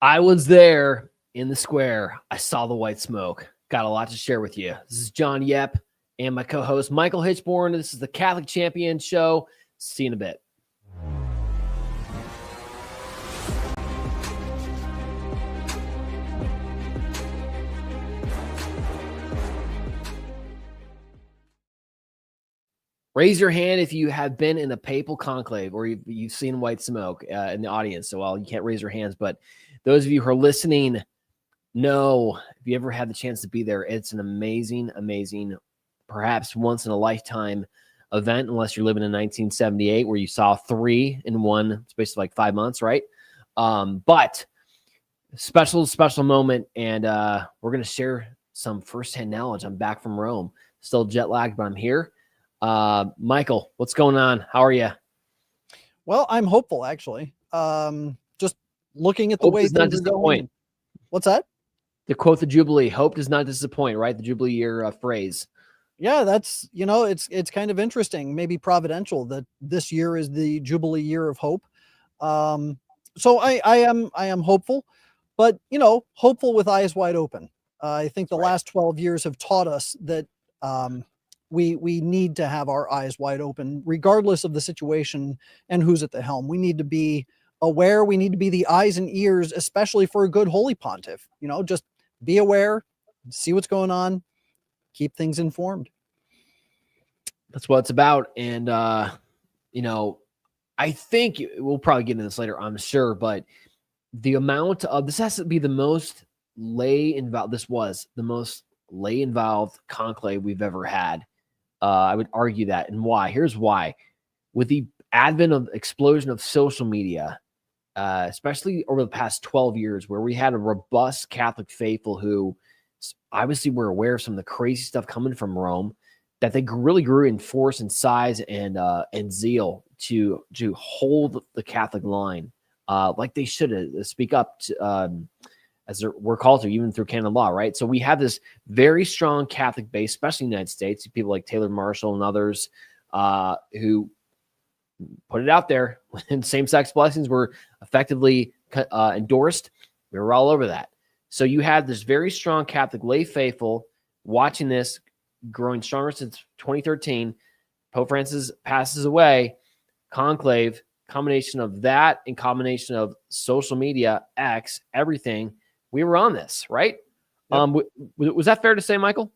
I was there in the square. I saw the white smoke. Got a lot to share with you. This is John Yep and my co-host Michael Hichborn. This is the Catholic Champion Show. See you in a bit. Raise your hand if you have been in a papal conclave or you've seen white smoke in the audience. So, well, you can't raise your hands, but those of you who are listening know if you ever had the chance to be there, it's an amazing, amazing, perhaps once in a lifetime event, unless you're living in 1978 where you saw 3 in one space of like 5 months, right? But special moment, and we're going to share some firsthand knowledge. I'm back from Rome, still jet lagged, but I'm here. Michael, what's going on? How are you? Well, I'm hopeful, actually. Just looking at the way things are going. What's that? To quote the Jubilee, hope does not disappoint, right? The Jubilee year phrase. Yeah, that's, it's kind of interesting, maybe providential that this year is the Jubilee year of hope. So I am hopeful, but, hopeful with eyes wide open. I think the last 12 years have taught us that we need to have our eyes wide open, regardless of the situation and who's at the helm. We need to be aware. We need to be the eyes and ears, especially for a good holy pontiff. Just be aware, see what's going on, keep things informed. That's what it's about. And, I think we'll probably get into this later, I'm sure, but the amount of this has to be the most lay involved. This was the most lay involved conclave we've ever had. I would argue that. And why? Here's why. With the advent of explosion of social media, especially over the past 12 years, where we had a robust Catholic faithful who obviously were aware of some of the crazy stuff coming from Rome, that they really grew in force and size and zeal to hold the Catholic line like they should speak up to, as we're called to, even through canon law, right? So we have this very strong Catholic base, especially in the United States. People like Taylor Marshall and others who put it out there when same-sex blessings were effectively endorsed. We were all over that. So you had this very strong Catholic lay faithful watching this, growing stronger since 2013. Pope Francis passes away. Conclave, combination of that and combination of social media, X, everything. We were on this, right? Yep. Was that fair to say, Michael?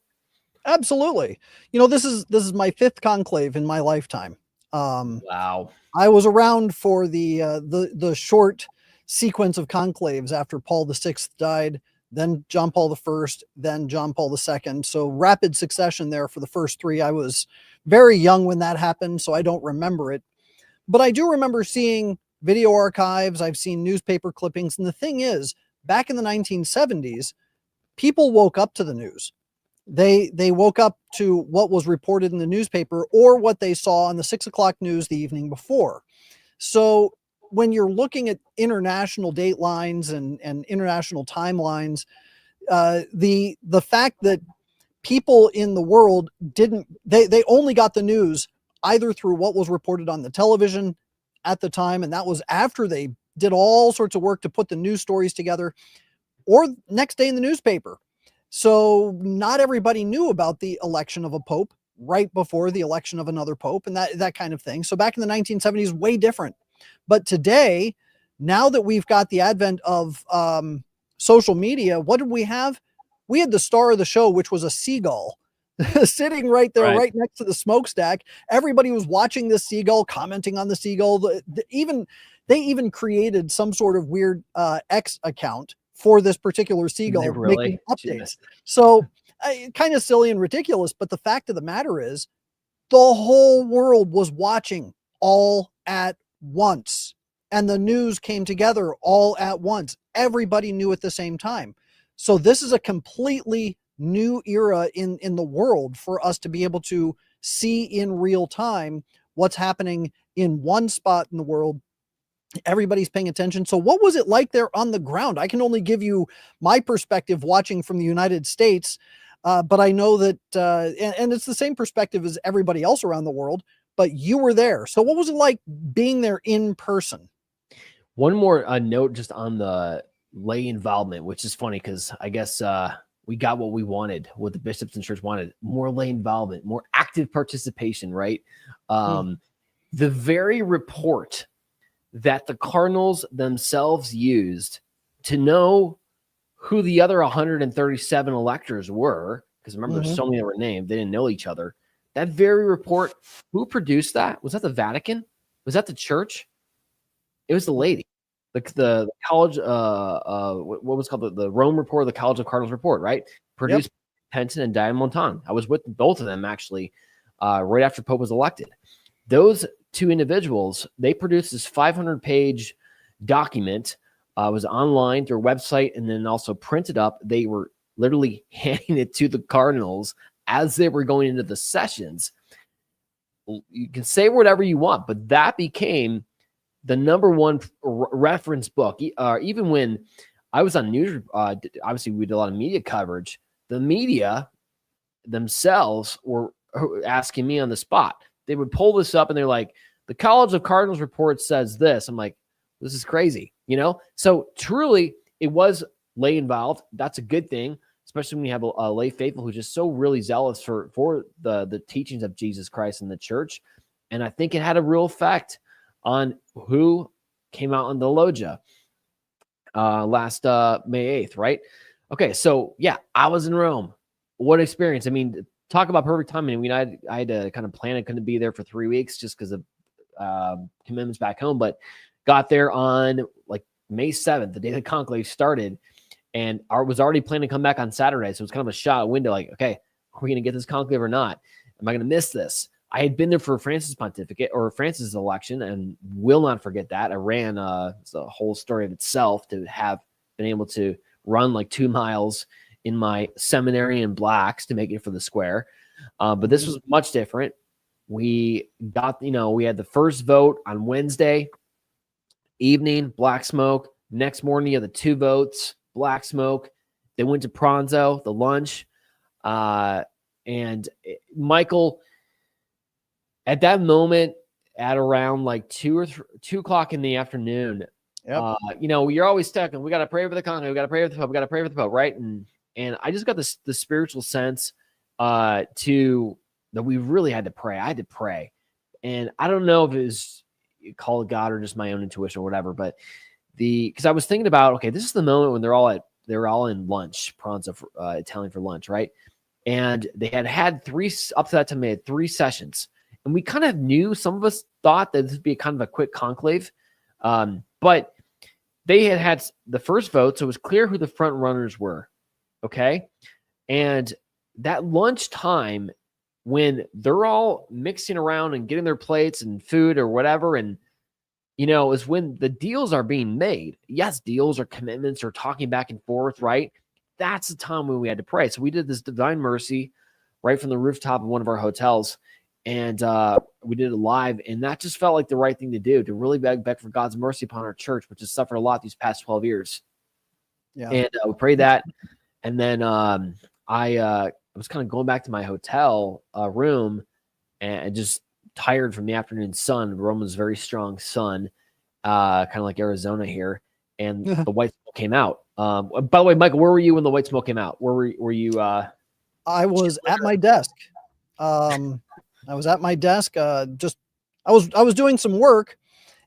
Absolutely. This is my 5th conclave in my lifetime. Wow. I was around for the short sequence of conclaves after Paul VI died, then John Paul I, then John Paul II. So rapid succession there for the first 3. I was very young when that happened, so I don't remember it. But I do remember seeing video archives. I've seen newspaper clippings. And the thing is, back in the 1970s, people woke up to the news. They woke up to what was reported in the newspaper or what they saw on the 6 o'clock news the evening before. So when you're looking at international date lines and international timelines, the fact that people in the world they only got the news either through what was reported on the television at the time, and that was after they did all sorts of work to put the news stories together, or next day in the newspaper. So not everybody knew about the election of a pope right before the election of another pope and that kind of thing. So back in the 1970s, way different. But today, now that we've got the advent of social media, what did we have? We had the star of the show, which was a seagull sitting right there, right next to the smokestack. Everybody was watching this seagull, commenting on the seagull. They even created some sort of weird X account for this particular seagull, making updates. So kind of silly and ridiculous. But the fact of the matter is, the whole world was watching all at once, and the news came together all at once. Everybody knew at the same time. So this is a completely new era in the world for us to be able to see in real time what's happening in one spot in the world. Everybody's paying attention. So what was it like there on the ground? I can only give you my perspective watching from the United States, but I know that, and it's the same perspective as everybody else around the world, but you were there. So what was it like being there in person? One more note just on the lay involvement, which is funny because I guess we got what we wanted, what the bishops and church wanted, more lay involvement, more active participation, right? The very report that the cardinals themselves used to know who the other 137 electors were, because remember, there's so many that were named, they didn't know each other. That very report, who produced that? Was that the Vatican? Was that the church? It was the lady. The college, what was called the Rome report, the College of Cardinals report, right? Produced Penton and Diane Montan. I was with both of them actually right after Pope was elected. Those two individuals, they produced this 500-page document. Was online, their website, and then also printed up. They were literally handing it to the cardinals as they were going into the sessions. You can say whatever you want, but that became the number one reference book. Even when I was on news, obviously we did a lot of media coverage. The media themselves were asking me on the spot. They would pull this up and they're like, the College of Cardinals report says this. I'm like, this is crazy, you know? So truly it was lay involved. That's a good thing, especially when you have a lay faithful who's just so really zealous for the teachings of Jesus Christ and the church. And I think it had a real effect on who came out on the loggia last May 8th, right? Okay, so yeah, I was in Rome. What experience. I mean, talk about perfect timing. I mean, I had to kind of plan. I couldn't be there for 3 weeks just because of commitments back home, but got there on like May 7th, the day the conclave started, and was already planning to come back on Saturday. So it was kind of a shot window, like, okay, are we going to get this conclave or not? Am I going to miss this? I had been there for Francis' pontificate or Francis' election and will not forget that. I ran it's a whole story of itself to have been able to run like 2 miles in my seminary in blacks to make it for the square. But this was much different. We got, we had the first vote on Wednesday evening, black smoke. Next morning, you had the 2 votes, black smoke. They went to Pranzo, the lunch. And Michael, at that moment, at around like 2 o'clock in the afternoon, you're always stuck and we got to pray for the conclave, we got to pray for the Pope, we got to pray for the Pope, right? And I just got the spiritual sense that we really had to pray. I had to pray. And I don't know if it was call it God or just my own intuition or whatever, but because I was thinking about, okay, this is the moment when they're all in lunch, Pranzo for, Italian for lunch, right? And they had 3 up to that time. They had 3 sessions, and we kind of knew. Some of us thought that this would be kind of a quick conclave, but they had the first vote, so it was clear who the front runners were. Okay, and that lunch time, when they're all mixing around and getting their plates and food or whatever, and is when the deals are being made. Yes, deals or commitments or talking back and forth, right? That's the time when we had to pray. So we did this Divine Mercy right from the rooftop of one of our hotels, and we did it live, and that just felt like the right thing to do, to really beg for God's mercy upon our church, which has suffered a lot these past 12 years. Yeah. And we prayed that, and then I was kind of going back to my hotel room and just tired from the afternoon sun. Rome was very strong sun, kind of like Arizona here, and the white smoke came out. By the way, Michael, where were you when the white smoke came out? Where were you? I was at my desk. I was at my desk. I was doing some work,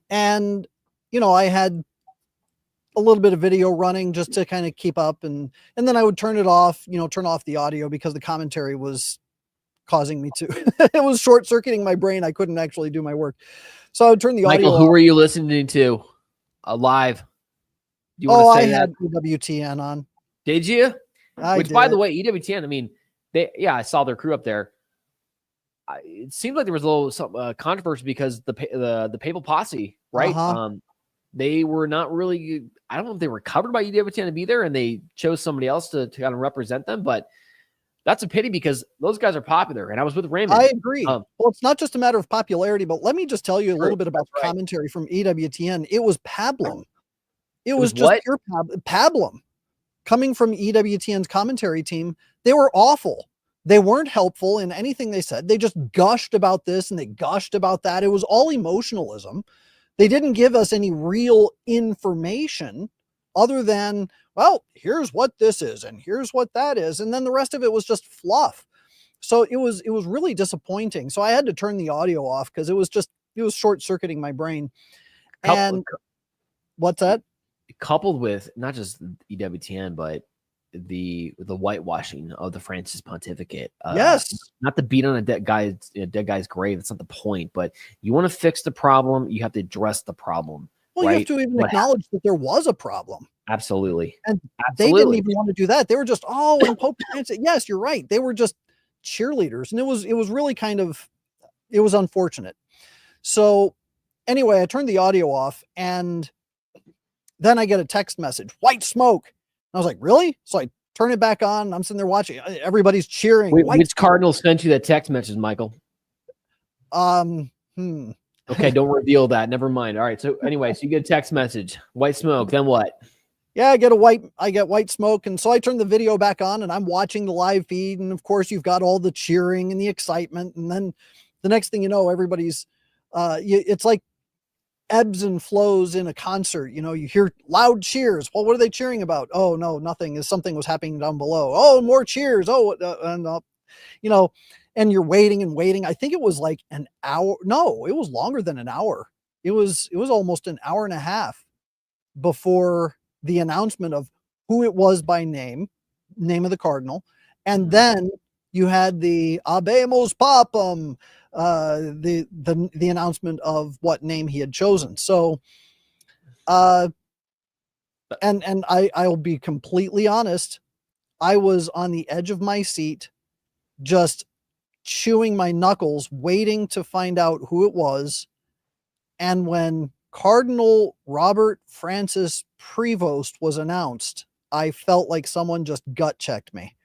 and I had a little bit of video running just to kind of keep up, and then I would turn it off. Turn off the audio because the commentary was causing me to. It was short circuiting my brain. I couldn't actually do my work, so I would turn the audio. Michael, who were you listening to live? Do you want to say I had EWTN on. Did you? Which, by the way, EWTN. I mean, I saw their crew up there. It seemed like there was a little controversy because the papal posse, right? They were not really. I don't know if they were covered by EWTN to be there, and they chose somebody else to kind of represent them. But that's a pity because those guys are popular. And I was with Raymond. I agree. Well, it's not just a matter of popularity, but let me just tell you a little bit about the commentary from EWTN. It was pablum. It was just pure pablum coming from EWTN's commentary team. They were awful. They weren't helpful in anything they said. They just gushed about this and they gushed about that. It was all emotionalism. They didn't give us any real information. other than, well, here's what this is and here's what that is. And then the rest of it was just fluff. So it was really disappointing. So I had to turn the audio off because it was short circuiting my brain. And what's that? Coupled with not just EWTN, but the whitewashing of the Francis pontificate. Yes. Not to beat on a dead guy's grave. That's not the point. But you want to fix the problem, you have to address the problem. Well, right? You have to even acknowledge that there was a problem. Absolutely. And they didn't even want to do that. They were just, and Pope Francis. Yes, you're right. They were just cheerleaders. And it was really it was unfortunate. So anyway, I turned the audio off and then I get a text message, white smoke. And I was like, really? So I turn it back on. I'm sitting there watching. Everybody's cheering. Which Cardinal sent you that text message, Michael? Okay, don't reveal that. Never mind. All right. So anyway, so you get a text message, white smoke. Then what? Yeah, I get white smoke. And so I turn the video back on and I'm watching the live feed. And of course you've got all the cheering and the excitement. And then the next thing you know, everybody's, it's like ebbs and flows in a concert. You hear loud cheers. Well, what are they cheering about? Oh, no, nothing. Something was happening down below. Oh, more cheers. And you're waiting and waiting. I think it was like an hour. No, it was longer than an hour. It was almost an hour and a half before the announcement of who it was by name of the cardinal. And then you had the Habemus Papam, the announcement of what name he had chosen. So, and I'll be completely honest. I was on the edge of my seat, just chewing my knuckles, waiting to find out who it was. And when Cardinal Robert Francis Prevost was announced, I felt like someone just gut checked me.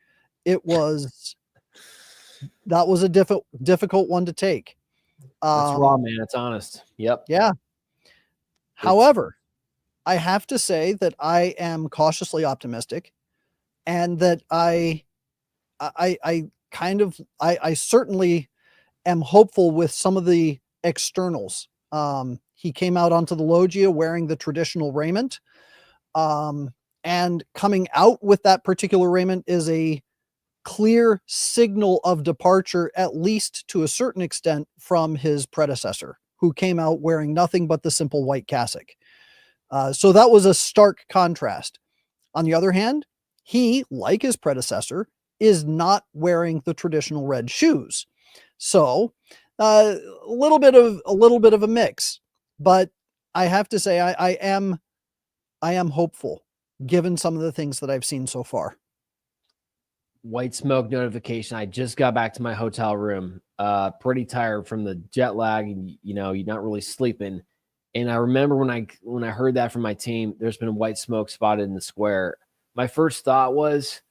That was a difficult one to take. That's raw, man. It's honest. Yep. Yeah. However, I have to say that I am cautiously optimistic, and that I certainly am hopeful with some of the externals. He came out onto the loggia wearing the traditional raiment. And coming out with that particular raiment is a clear signal of departure, at least to a certain extent, from his predecessor, who came out wearing nothing but the simple white cassock. So that was a stark contrast. On the other hand, he, like his predecessor, is not wearing the traditional red shoes. So a little bit of a mix, but I have to say I am hopeful given some of the things that I've seen so far. White smoke notification. I just got back to my hotel room, pretty tired from the jet lag, and you're not really sleeping. And I remember when I heard that from my team, there's been white smoke spotted in the square. My first thought was,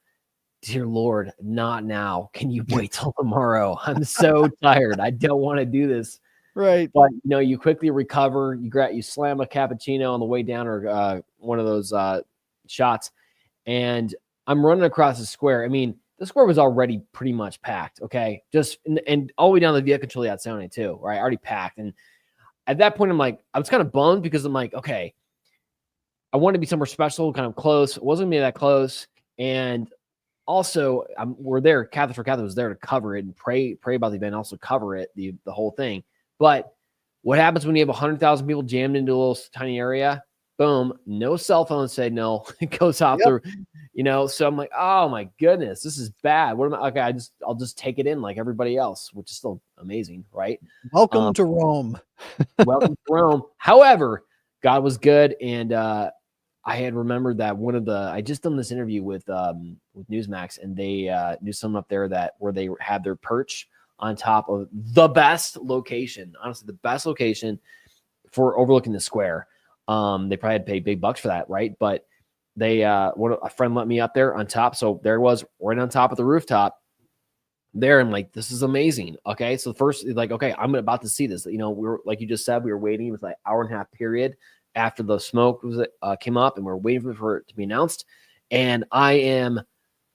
dear Lord, not now. Can you wait till tomorrow? I'm so tired. I don't want to do this. Right. But you quickly recover. You slam a cappuccino on the way down, or one of those shots, and I'm running across the square. I mean, the square was already pretty much packed. Okay, just and all the way down the Via Conciliazione too, right? Already packed. And at that point, I was kind of bummed because I'm like, okay, I want to be somewhere special, kind of close. It wasn't gonna be that close, and also we're there. Catholic for Catholic was there to cover it and pray about the event, also cover it, the whole thing. But what happens when you have 100,000 people jammed into a little tiny area? Boom, no cell phone signal. It goes off so I'm like, oh my goodness, this is bad. What am I? Okay, I'll just take it in like everybody else, which is still amazing, right? Welcome to Rome. Welcome to Rome. However, God was good, and I had remembered that I just done this interview with Newsmax, and they knew someone up there where they had their perch on top of the best location, honestly, the best location for overlooking the square. They probably had to pay big bucks for that, right? But a friend let me up there on top, so there was right on top of the rooftop. There, I'm like, this is amazing. Okay, so first, like, okay, I'm about to see this. We were, like you just said, we were waiting. It was like hour and a half period after the smoke came up, and we're waiting for it to be announced. And I am,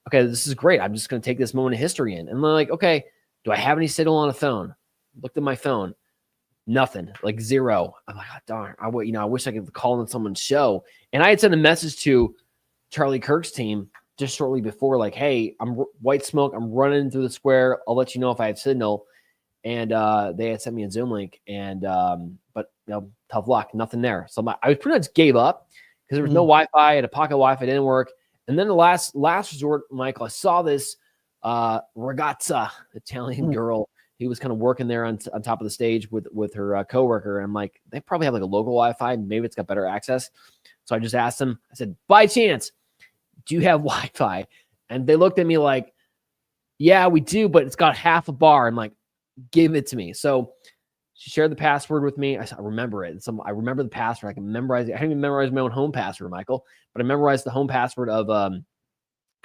okay, this is great. I'm just going to take this moment of history in. And I'm like, okay, do I have any signal on a phone? Looked at my phone. Nothing, like zero. I'm like, oh, darn, I wish I could call on someone's show. And I had sent a message to Charlie Kirk's team just shortly before, like, hey, I'm white smoke. I'm running through the square. I'll let you know if I have signal. And they had sent me a Zoom link, and but tough luck, nothing there. So I was pretty much gave up because there was no Wi-Fi. I had a pocket Wi-Fi, didn't work. And then the last resort, Michael, I saw this ragazza, Italian girl. He was kind of working there on top of the stage with her coworker. And I'm like, they probably have like a local Wi-Fi. Maybe it's got better access. So I just asked them. I said, by chance, do you have Wi-Fi? And they looked at me like, yeah, we do, but it's got half a bar. I'm like, give it to me. So she shared the password with me. I remember it. I remember the password. I can memorize it. I haven't even memorized my own home password, Michael, but I memorized the home password of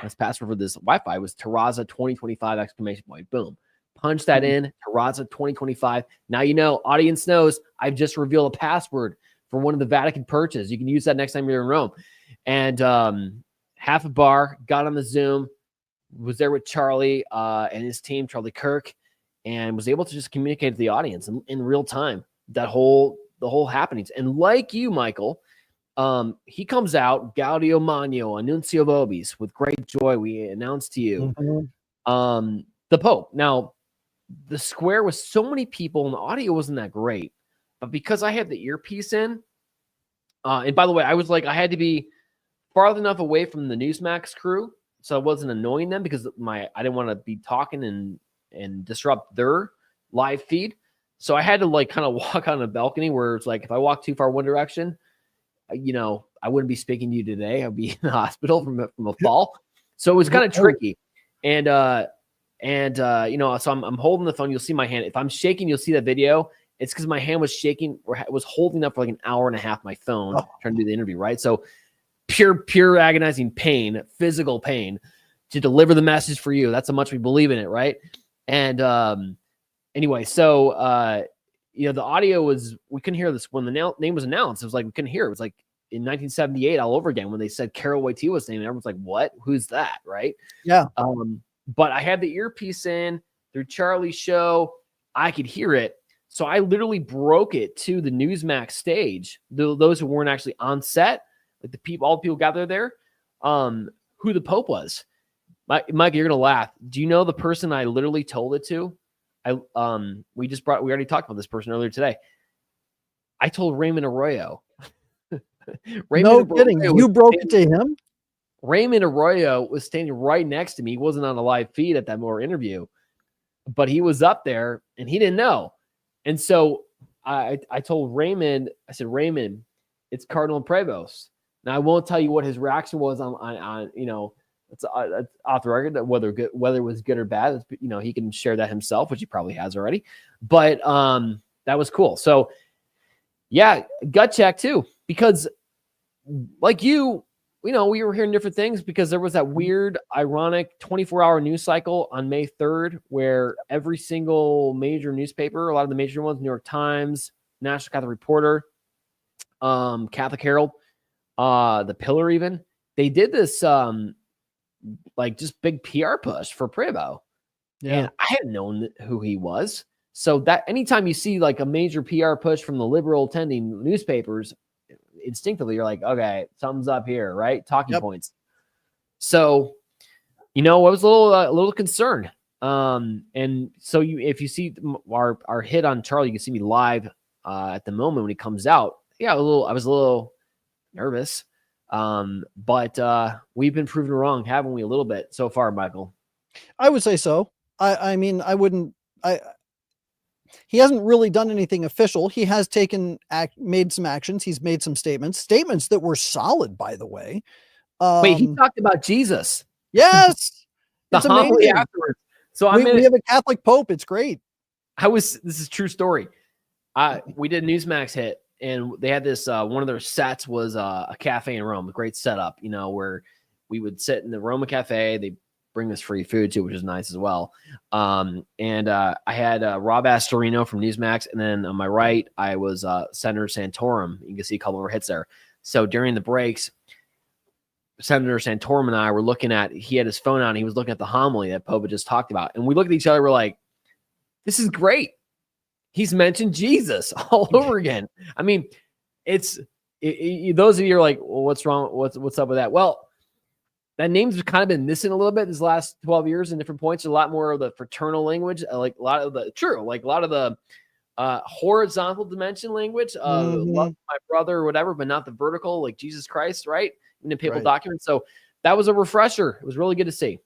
this password for this Wi-Fi was Terraza 2025 exclamation point. Boom. Punch that in, Terraza 2025. Now audience knows I've just revealed a password for one of the Vatican purges. You can use that next time you're in Rome. And half a bar, got on the Zoom, was there with Charlie and his team, Charlie Kirk, and was able to just communicate to the audience in real time the whole happenings. And like you, Michael, he comes out, Gaudio Magno, Annuncio Vobis, with great joy we announced to you the Pope. Now, the square was so many people and the audio wasn't that great, but because I had the earpiece in, and by the way, I had to be far enough away from the Newsmax crew so I wasn't annoying them because I didn't want to be talking and disrupt their live feed. So I had to like kind of walk on a balcony where it's like if I walk too far one direction, I wouldn't be speaking to you today. I'd be in the hospital from a fall. So it was kind of tricky. And so I'm holding the phone. You'll see my hand. If I'm shaking, you'll see that video. It's because my hand was shaking or was holding up for like an hour and a half my phone trying to do the interview, right? So pure agonizing pain, physical pain to deliver the message for you. That's how much we believe in it, right? And anyway, so the audio was, we couldn't hear this when the name was announced. It was like we couldn't hear. It was like in 1978 all over again when they said Carol Wojtyła's name. Everyone's like, what? Who's that? Right? Yeah. But I had the earpiece in through Charlie's show. I could hear it. So I literally broke it to the Newsmax stage. Those who weren't actually on set, like all the people gathered there, who the Pope was. Mike, you're going to laugh. Do you know the person I literally told it to? We already talked about this person earlier today. I told Raymond Arroyo. No kidding. You broke it to him? Raymond Arroyo was standing right next to me. He wasn't on a live feed at that more interview, but he was up there and he didn't know. And so I told Raymond, I said, Raymond, it's Cardinal Prevost. Now I won't tell you what his reaction was on it's off the record, whether it was good or bad. He can share that himself, which he probably has already. But that was cool. So yeah, gut check too, because like you, we were hearing different things because there was that weird, ironic 24-hour news cycle on May 3rd where every single major newspaper, a lot of the major ones, New York Times, National Catholic Reporter, Catholic Herald, the Pillar even, they did this just big PR push for Prevo. Yeah. And I hadn't known who he was. So that anytime you see like a major PR push from the liberal tending newspapers, instinctively you're like, okay, something's up here, right? Talking points. So, I was a little concerned. And so if you see our hit on Charlie, you can see me live at the moment when he comes out. Yeah, I was a little nervous. But we've been proven wrong, haven't we, a little bit so far, Michael? I would say so. He hasn't really done anything official. He has made some actions. He's made some statements that were solid, by the way. Wait, he talked about Jesus. Yes. It's amazing. Afterwards. So we have a Catholic Pope. It's great. This is a true story. We did a Newsmax hit and they had this, one of their sets was a cafe in Rome, a great setup, where we would sit in the Roma cafe. They bring us free food too, which is nice as well. And I had Rob Astorino from Newsmax. And then on my right, I was Senator Santorum. You can see a couple of our hits there. So during the breaks, Senator Santorum and I were he had his phone on. He was looking at the homily that Pope had just talked about. And we looked at each other. We're like, this is great. he's mentioned Jesus all over again. I mean, those of you are like, well, what's wrong? What's up with that? Well, that name's kind of been missing a little bit these last 12 years in different points. A lot more of the fraternal language, like a lot of the horizontal dimension language, love my brother or whatever, but not the vertical, like Jesus Christ, right? In the papal documents. So that was a refresher. It was really good to see.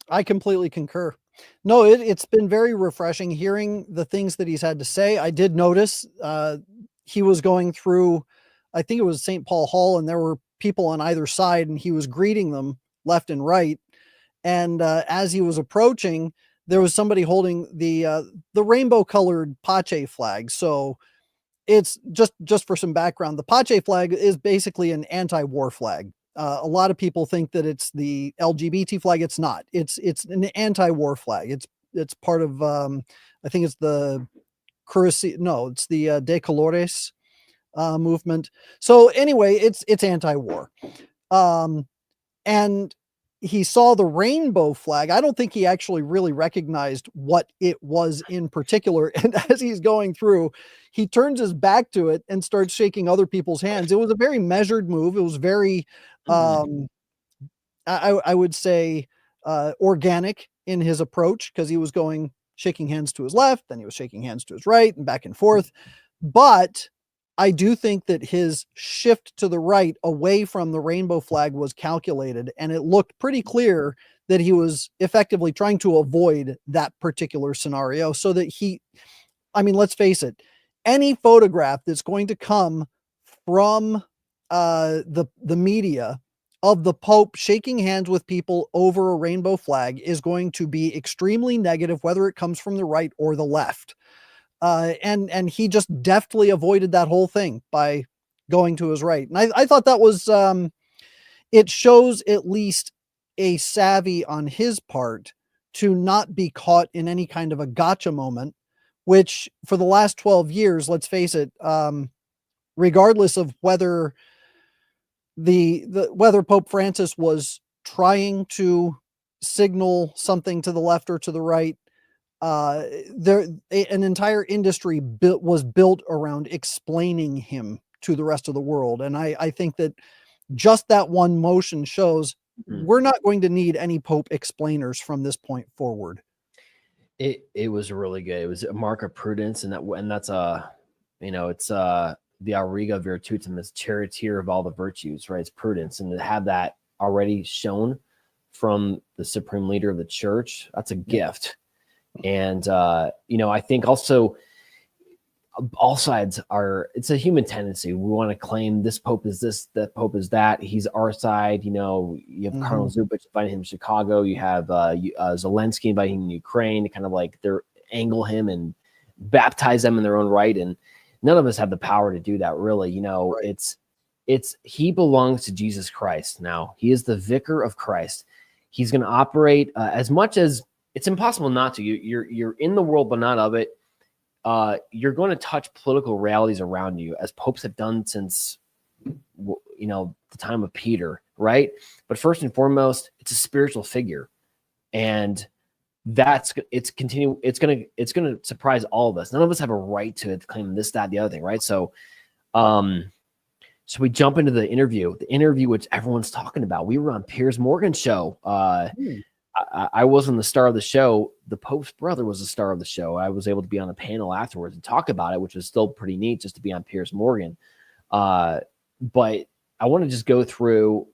I completely concur. No, it's been very refreshing hearing the things that he's had to say. I did notice he was going through, I think it was St. Paul Hall, and there were people on either side, and he was greeting them left and right. And as he was approaching, there was somebody holding the rainbow-colored Pace flag. So it's just for some background, the Pace flag is basically an anti-war flag. A lot of people think that it's the LGBT flag. It's not. It's an anti-war flag. It's part of I think it's the it's the De Colores movement. So anyway, it's anti-war. And he saw the rainbow flag. I don't think he actually really recognized what it was in particular. And as he's going through, he turns his back to it and starts shaking other people's hands. It was a very measured move. It was very, I would say, organic in his approach, because he was shaking hands to his left, then he was shaking hands to his right, and back and forth. But I do think that his shift to the right away from the rainbow flag was calculated, and it looked pretty clear that he was effectively trying to avoid that particular scenario, so that let's face it, any photograph that's going to come from the media of the Pope shaking hands with people over a rainbow flag is going to be extremely negative, whether it comes from the right or the left. And he just deftly avoided that whole thing by going to his right. And I thought that was, it shows at least a savvy on his part to not be caught in any kind of a gotcha moment, which for the last 12 years, let's face it, regardless of whether whether Pope Francis was trying to signal something to the left or to the right, an entire industry was built around explaining him to the rest of the world. And I think that just that one motion shows we're not going to need any Pope explainers from this point forward. It was really good. It was a mark of prudence, and that's it's the auriga virtutum, is charioteer of all the virtues, right? It's prudence, and to have that already shown from the supreme leader of the church, that's a gift. And I think also all sides it's a human tendency. We want to claim this Pope is this, that Pope is that. He's our side. You have Cardinal Zupich inviting him to Chicago. You have Zelensky inviting him to Ukraine to kind of like angle him and baptize them in their own right. And none of us have the power to do that, really. He belongs to Jesus Christ now. He is the vicar of Christ. He's going to operate as much as it's impossible not to. You're in the world, but not of it. You're going to touch political realities around you, as popes have done since the time of Peter, right? But first and foremost, it's a spiritual figure, and it's going to surprise all of us. None of us have a right to claim this, that, the other thing, right? So we jump into the interview which everyone's talking about. We were on Piers Morgan's show. I wasn't the star of the show. The Pope's brother was the star of the show. I was able to be on a panel afterwards and talk about it, which was still pretty neat just to be on Piers Morgan. But I want to just go through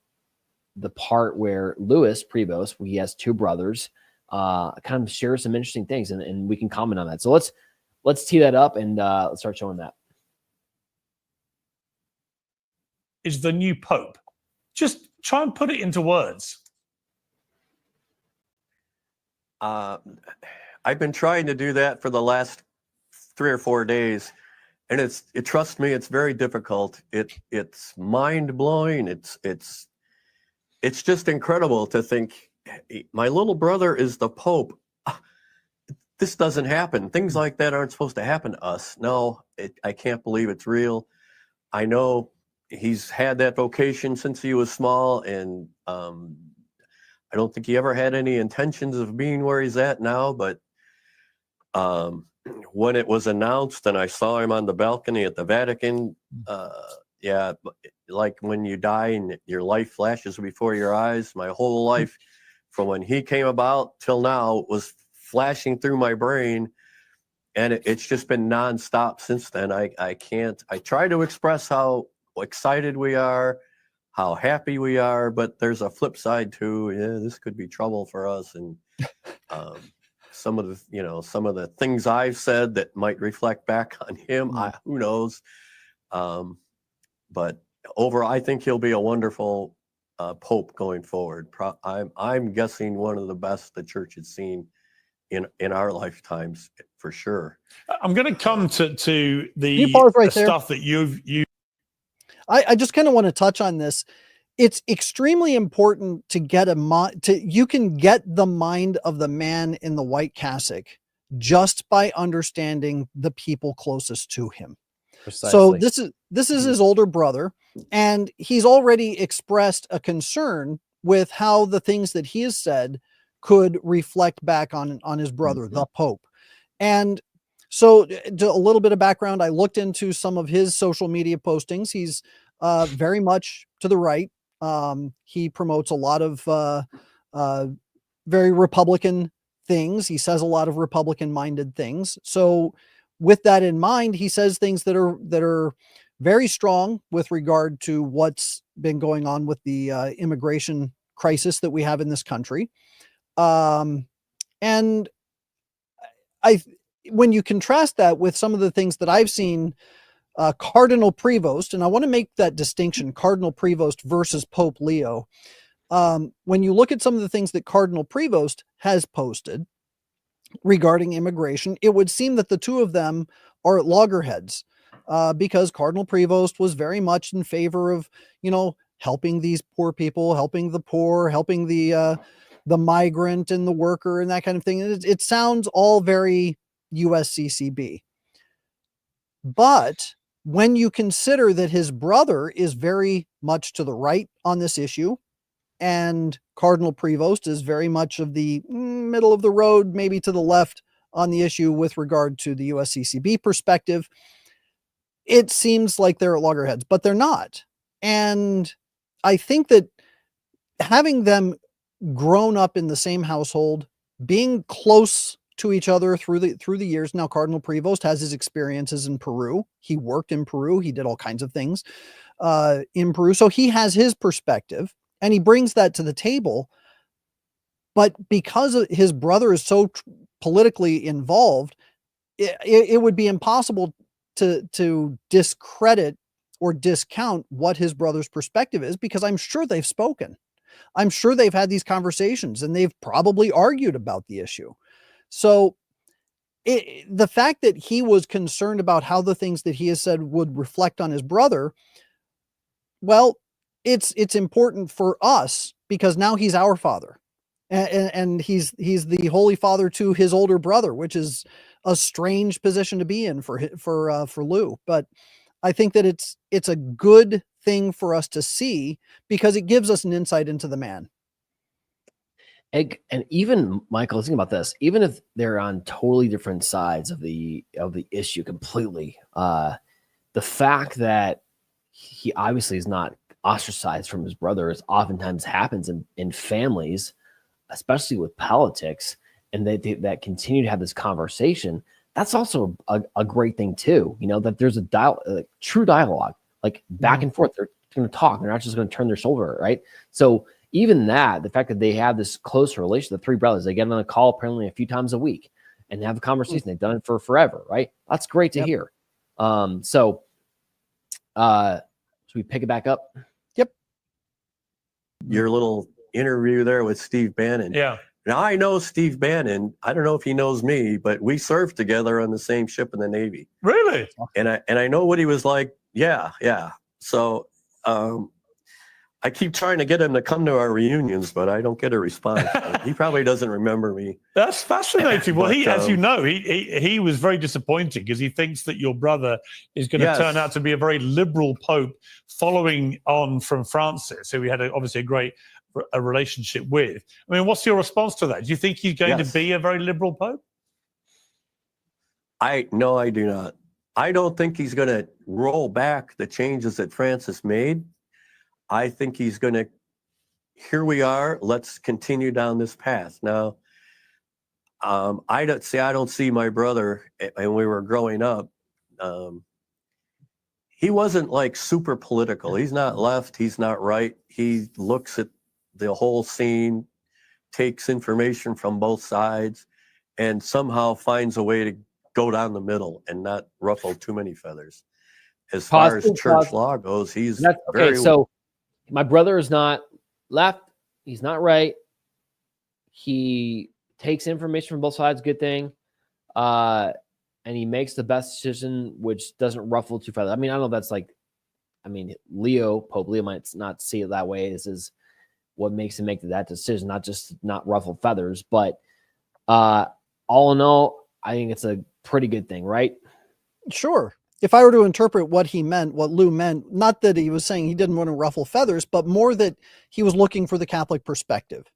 the part where Louis Prevost, he has two brothers, kind of share some interesting things, and we can comment on that. So let's tee that up and let's start showing that. Is the new Pope. Just try and put it into words. I've been trying to do that for the last 3 or 4 days, and trust me, it's very difficult. It's mind blowing. It's just incredible to think my little brother is the Pope. This doesn't happen. Things like that aren't supposed to happen to us. No, I can't believe it's real. I know he's had that vocation since he was small, and I don't think he ever had any intentions of being where he's at now, but when it was announced and I saw him on the balcony at the Vatican, yeah, like when you die and your life flashes before your eyes, my whole life from when he came about till now was flashing through my brain. And it's just been nonstop since then. I try to express how excited we are, how happy we are, but there's a flip side too. Yeah, this could be trouble for us. And some of the things I've said that might reflect back on him, who knows? But I think he'll be a wonderful Pope going forward. I'm guessing one of the best the church has seen in our lifetimes, for sure. I'm going to come to you pause right there? stuff that you. I just kind of want to touch on this. It's extremely important to get you can get the mind of the man in the white cassock just by understanding the people closest to him. Precisely. So this is his older brother, and he's already expressed a concern with how the things that he has said could reflect back on his brother, the Pope. And so a little bit of background, I looked into some of his social media postings. He's very much to the right. He promotes a lot of very Republican things. He says a lot of Republican minded things. So with that in mind, he says things that are very strong with regard to what's been going on with the immigration crisis that we have in this country. And when you contrast that with some of the things that I've seen, Cardinal Prevost, and I want to make that distinction, Cardinal Prevost versus Pope Leo. When you look at some of the things that Cardinal Prevost has posted regarding immigration, it would seem that the two of them are at loggerheads, because Cardinal Prevost was very much in favor of, helping these poor people, helping the poor, helping the migrant and the worker and that kind of thing. It sounds all very USCCB. But when you consider that his brother is very much to the right on this issue, and Cardinal Prevost is very much of the middle of the road, maybe to the left on the issue with regard to the USCCB perspective, it seems like they're at loggerheads, but they're not. And I think that having them grown up in the same household, being close to each other through the years. Now, Cardinal Prevost has his experiences in Peru. He worked in Peru. He did all kinds of things in Peru. So he has his perspective and he brings that to the table. But because his brother is so politically involved, it would be impossible to discredit or discount what his brother's perspective is, because I'm sure they've spoken. I'm sure they've had these conversations and they've probably argued about the issue. So the fact that he was concerned about how the things that he has said would reflect on his brother, well, it's important for us because now he's our father, and he's the Holy Father to his older brother, which is a strange position to be in for Lou. But I think that it's a good thing for us to see because it gives us an insight into the man. And even Michael, think about this. Even if they're on totally different sides of the issue completely, the fact that he obviously is not ostracized from his brother, as oftentimes happens in families, especially with politics, and that continue to have this conversation. That's also a great thing too. That there's a true dialogue, like back and forth. They're going to talk. They're not just going to turn their shoulder, right? So even the fact that they have this close relation, the three brothers, they get on a call apparently a few times a week and have a conversation. They've done it for forever, right? That's great to hear. So should we pick it back up? Yep. Your little interview there with Steve Bannon. Yeah. Now I know Steve Bannon. I don't know if he knows me, but we served together on the same ship in the Navy. Really? And I know what he was like. Yeah. So I keep trying to get him to come to our reunions, but I don't get a response. He probably doesn't remember me. That's fascinating. Well, as you know, he was very disappointed because he thinks that your brother is going to turn out to be a very liberal pope, following on from Francis, who we had obviously a great relationship with. I mean, what's your response to that? Do you think he's going to be a very liberal pope? No, I do not. I don't think he's going to roll back the changes that Francis made. I think he's going to, here we are, let's continue down this path. Now, I don't see my brother, when we were growing up, he wasn't like super political. He's not left, he's not right. He looks at the whole scene, takes information from both sides, and somehow finds a way to go down the middle and not ruffle too many feathers. As far as church law goes, he's okay. So my brother is not left, he's not right. He takes information from both sides, good thing. And he makes the best decision, which doesn't ruffle too feathers. I mean, I don't know if that's like, I mean, Pope Leo might not see it that way. This is what makes him make that decision, not just not ruffle feathers. But all in all, I think it's a pretty good thing, right? Sure. If I were to interpret what he meant, what Lou meant, not that he was saying he didn't want to ruffle feathers, but more that he was looking for the Catholic perspective,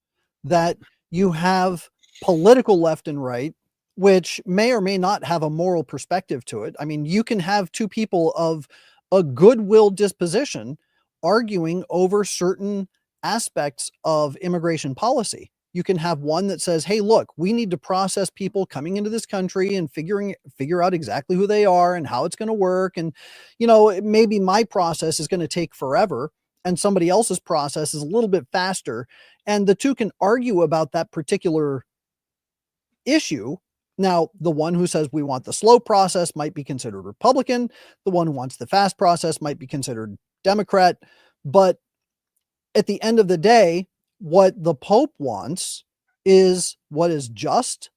that you have political left and right, which may or may not have a moral perspective to it. I mean, you can have two people of a goodwill disposition arguing over certain aspects of immigration policy. You can have one that says, hey, look, we need to process people coming into this country and figure out exactly who they are and how it's going to work. And, you know, maybe my process is going to take forever and somebody else's process is a little bit faster. And the two can argue about that particular issue. Now, the one who says we want the slow process might be considered Republican. The one who wants the fast process might be considered Democrat. But at the end of the day, what the Pope wants is what is just,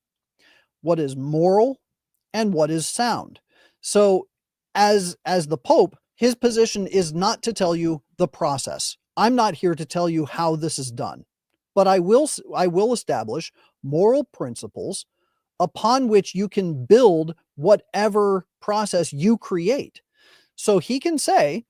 what is moral, and what is sound. So as the Pope, his position is not to tell you the process. I'm not here to tell you how this is done, but I will establish moral principles upon which you can build whatever process you create. So he can say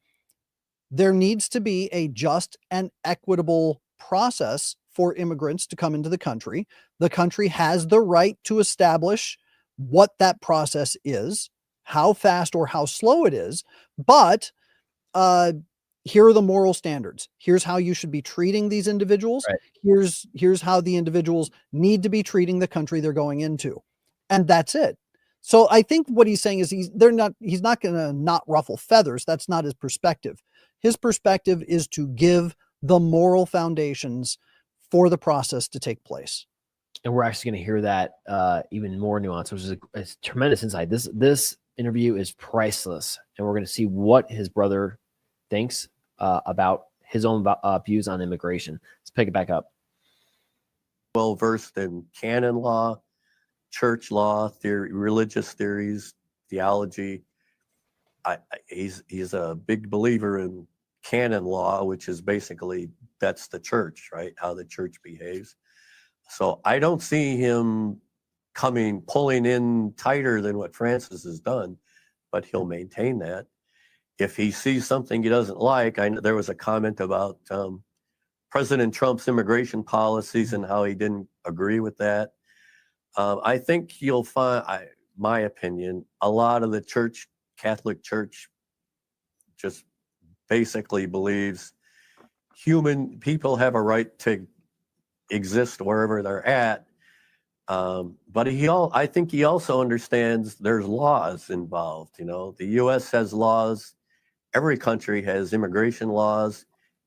there needs to be a just and equitable process for immigrants to come into the country. The country has the right to establish what that process is, how fast or how slow it is, but here are the moral standards. Here's how you should be treating these individuals. Right. Here's how the individuals need to be treating the country they're going into. And that's it. So I think what he's saying is he's not going to not ruffle feathers. That's not his perspective. His perspective is to give the moral foundations for the process to take place. And we're actually going to hear that even more nuanced, which is a tremendous insight. This interview is priceless, and we're going to see what his brother thinks about his own views on immigration. Let's pick it back up. Well versed in canon law, church law, theory, religious theories, theology. He's a big believer in canon law, which is basically that's the church, right? How the church behaves. So I don't see him pulling in tighter than what Francis has done, but he'll maintain that. If he sees something he doesn't like, I know there was a comment about President Trump's immigration policies and how he didn't agree with that. I think you'll find, my opinion, a lot of the Catholic Church just basically believes human people have a right to exist wherever they're at. But I think he also understands there's laws involved. You know, the U.S. has laws. Every country has immigration laws.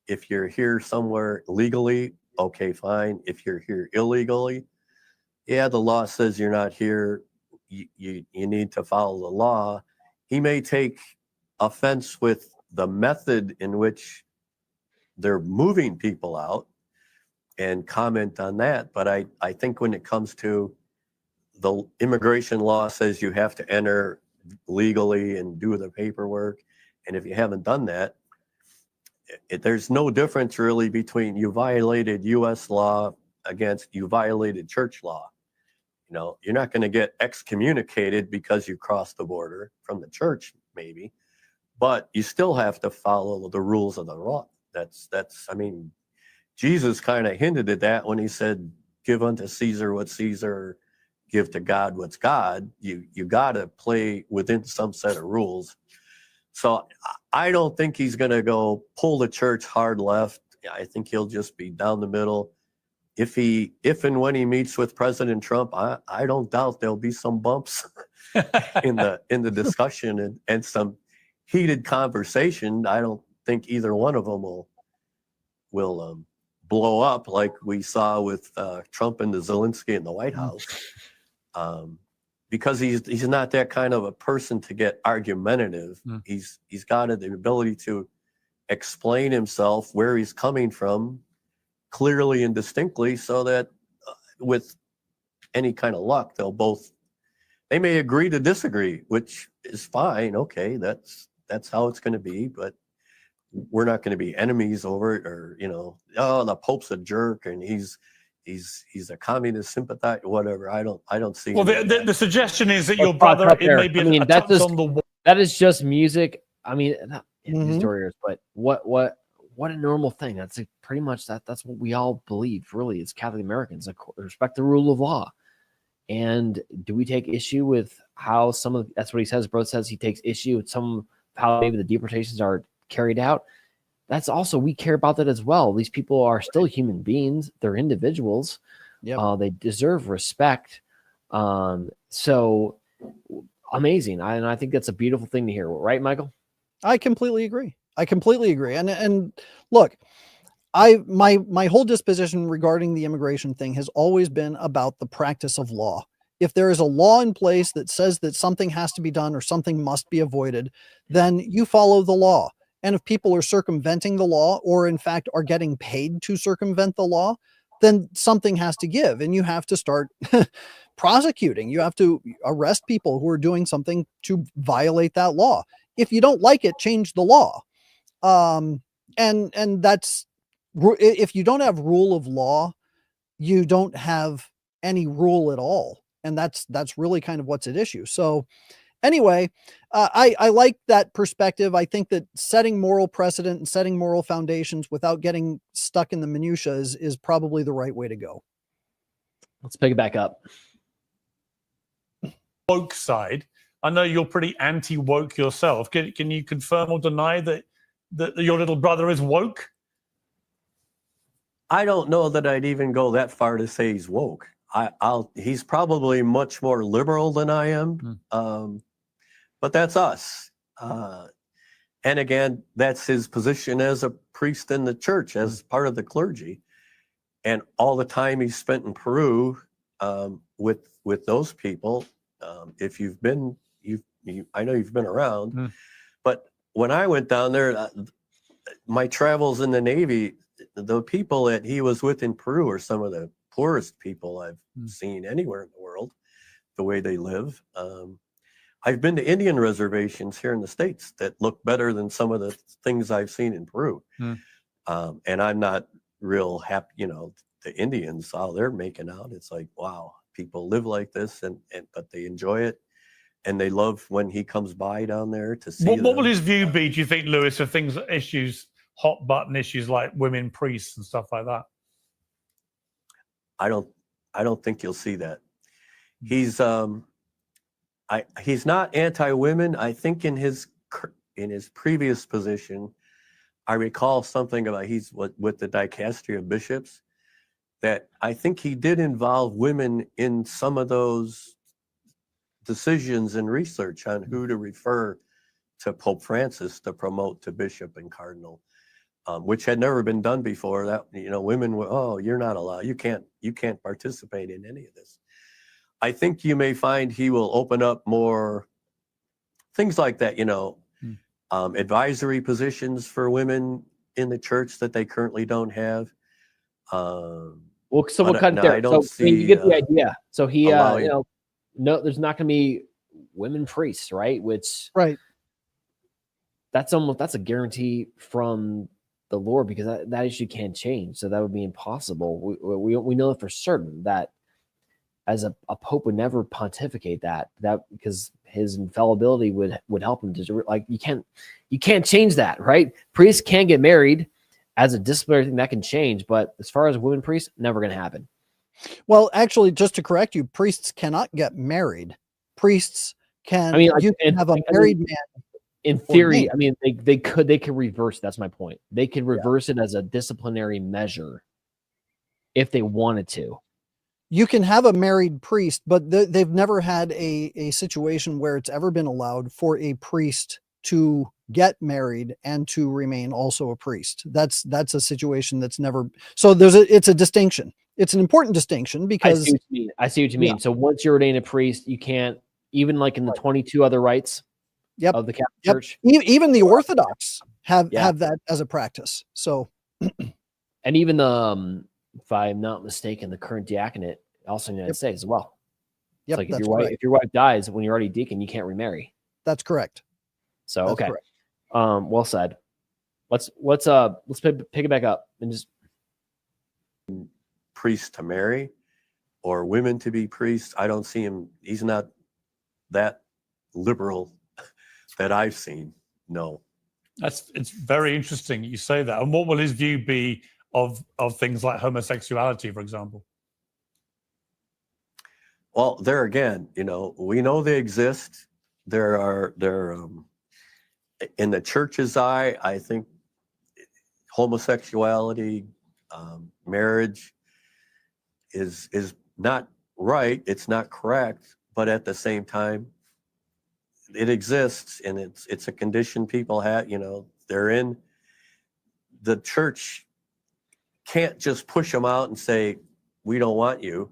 If you're here somewhere legally, okay, fine. If you're here illegally, yeah, the law says you're not here. You need to follow the law. He may take offense with the method in which they're moving people out and comment on that. But I think when it comes to the immigration law says you have to enter legally and do the paperwork. And if you haven't done that, there's no difference really between you violated U.S. law against you violated church law. You know, you're not going to get excommunicated because you crossed the border from the church, maybe, but you still have to follow the rules of the law. I mean, Jesus kind of hinted at that when he said, give unto Caesar what Caesar, give to God what's God. You got to play within some set of rules. So I don't think he's going to go pull the church hard left. I think he'll just be down the middle. If and when he meets with President Trump, I don't doubt there'll be some bumps in the discussion and some heated conversation. I don't think either one of them will blow up like we saw with Trump and the Zelensky in the White House, because he's not that kind of a person to get argumentative. He's got the ability to explain himself, where he's coming from, clearly and distinctly, so that with any kind of luck, they may agree to disagree, which is fine. Okay, that's how it's going to be, but we're not going to be enemies over it, or the Pope's a jerk and he's a communist sympathizer, whatever. I don't see. Well, the suggestion is that your brother, it may be a touch on the wall. That is just music. I mean, historians, but what a normal thing. That's pretty much that's what we all believe, really, as Catholic Americans. Respect the rule of law. And do we take issue with how that's what he says, bro says he takes issue with how maybe the deportations are carried out? That's also, we care about that as well. These people are still human beings. They're individuals. Yep. They deserve respect. So amazing. And I think that's a beautiful thing to hear. Right, Michael? I completely agree. And look, my whole disposition regarding the immigration thing has always been about the practice of law. If there is a law in place that says that something has to be done or something must be avoided, then you follow the law. And if people are circumventing the law, or in fact are getting paid to circumvent the law, then something has to give, and you have to start prosecuting. You have to arrest people who are doing something to violate that law. If you don't like it, change the law. And that's, if you don't have rule of law, you don't have any rule at all. And that's really kind of what's at issue. So anyway, I like that perspective. I think that setting moral precedent and setting moral foundations without getting stuck in the minutia is probably the right way to go. Let's pick it back up. Woke side. I know you're pretty anti-woke yourself. Can you confirm or deny that your little brother is woke? I don't know that I'd even go that far to say he's woke. He's probably much more liberal than I am, but that's us. And again, that's his position as a priest in the church, as part of the clergy, and all the time he spent in Peru with those people. If you've been, I know you've been around, but when I went down there, my travels in the Navy, the people that he was with in Peru are some of the poorest people I've seen anywhere in the world, the way they live. I've been to Indian reservations here in the States that look better than some of the things I've seen in Peru. And I'm not real happy, the Indians, all they're making out. It's like, wow, people live like this, but they enjoy it. And they love when he comes by down there to see. What will his view be, do you think, Lewis, of issues, hot button issues like women priests and stuff like that? I don't think you'll see that. He's not anti-women. I think in his previous position, I recall something about he's with the dicastery of bishops, that I think he did involve women in some of those decisions and research on who to refer to Pope Francis to promote to bishop and cardinal, which had never been done before. That women were, oh, you're not allowed. You can't participate in any of this. I think you may find he will open up more things like that. Advisory positions for women in the church that they currently don't have. We'll cut it there. You get the idea. So he, no, there's not going to be women priests, right? That's a guarantee from the Lord, because that issue can't change. So that would be impossible. We know for certain that as a pope would never pontificate that because his infallibility would help him to, like, you can't change that, right? Priests can get married as a disciplinary thing that can change, but as far as women priests, never going to happen. Well, actually, just to correct you, priests cannot get married. Priests can, you can have a married man. In theory, I mean, they could reverse. That's my point. They could reverse it as a disciplinary measure if they wanted to. You can have a married priest, but they've never had a situation where it's ever been allowed for a priest to get married and to remain also a priest. That's a situation that's never. So it's a distinction. It's an important distinction because I see what you mean. So once you're ordained a priest, you can't, even like in the 22 other rites of the Catholic Church. Even the Orthodox have that as a practice. So, and even the, if I'm not mistaken, the current diaconate also in the United States as well. Yep, like if your wife dies when you're already deacon, you can't remarry. That's correct. So that's correct. Well said. Let's pick it back up and just priests to marry or women to be priests. I don't see him. He's not that liberal that I've seen. No. It's very interesting you say that. And what will his view be of things like homosexuality, for example? Well, there again, we know they exist. They're in the church's eye, I think homosexuality, marriage is not right. It's not correct, but at the same time, it exists, and it's a condition people have. They're in. The church can't just push them out and say, we don't want you.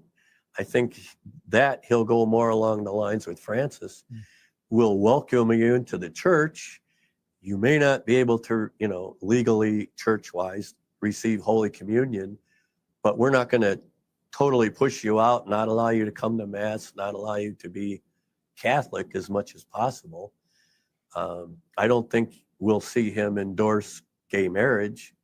I think that he'll go more along the lines with Francis. We'll welcome you into the church. You may not be able to, legally, church-wise, receive Holy Communion, but we're not going to totally push you out, not allow you to come to Mass, not allow you to be Catholic as much as possible. I don't think we'll see him endorse gay marriage.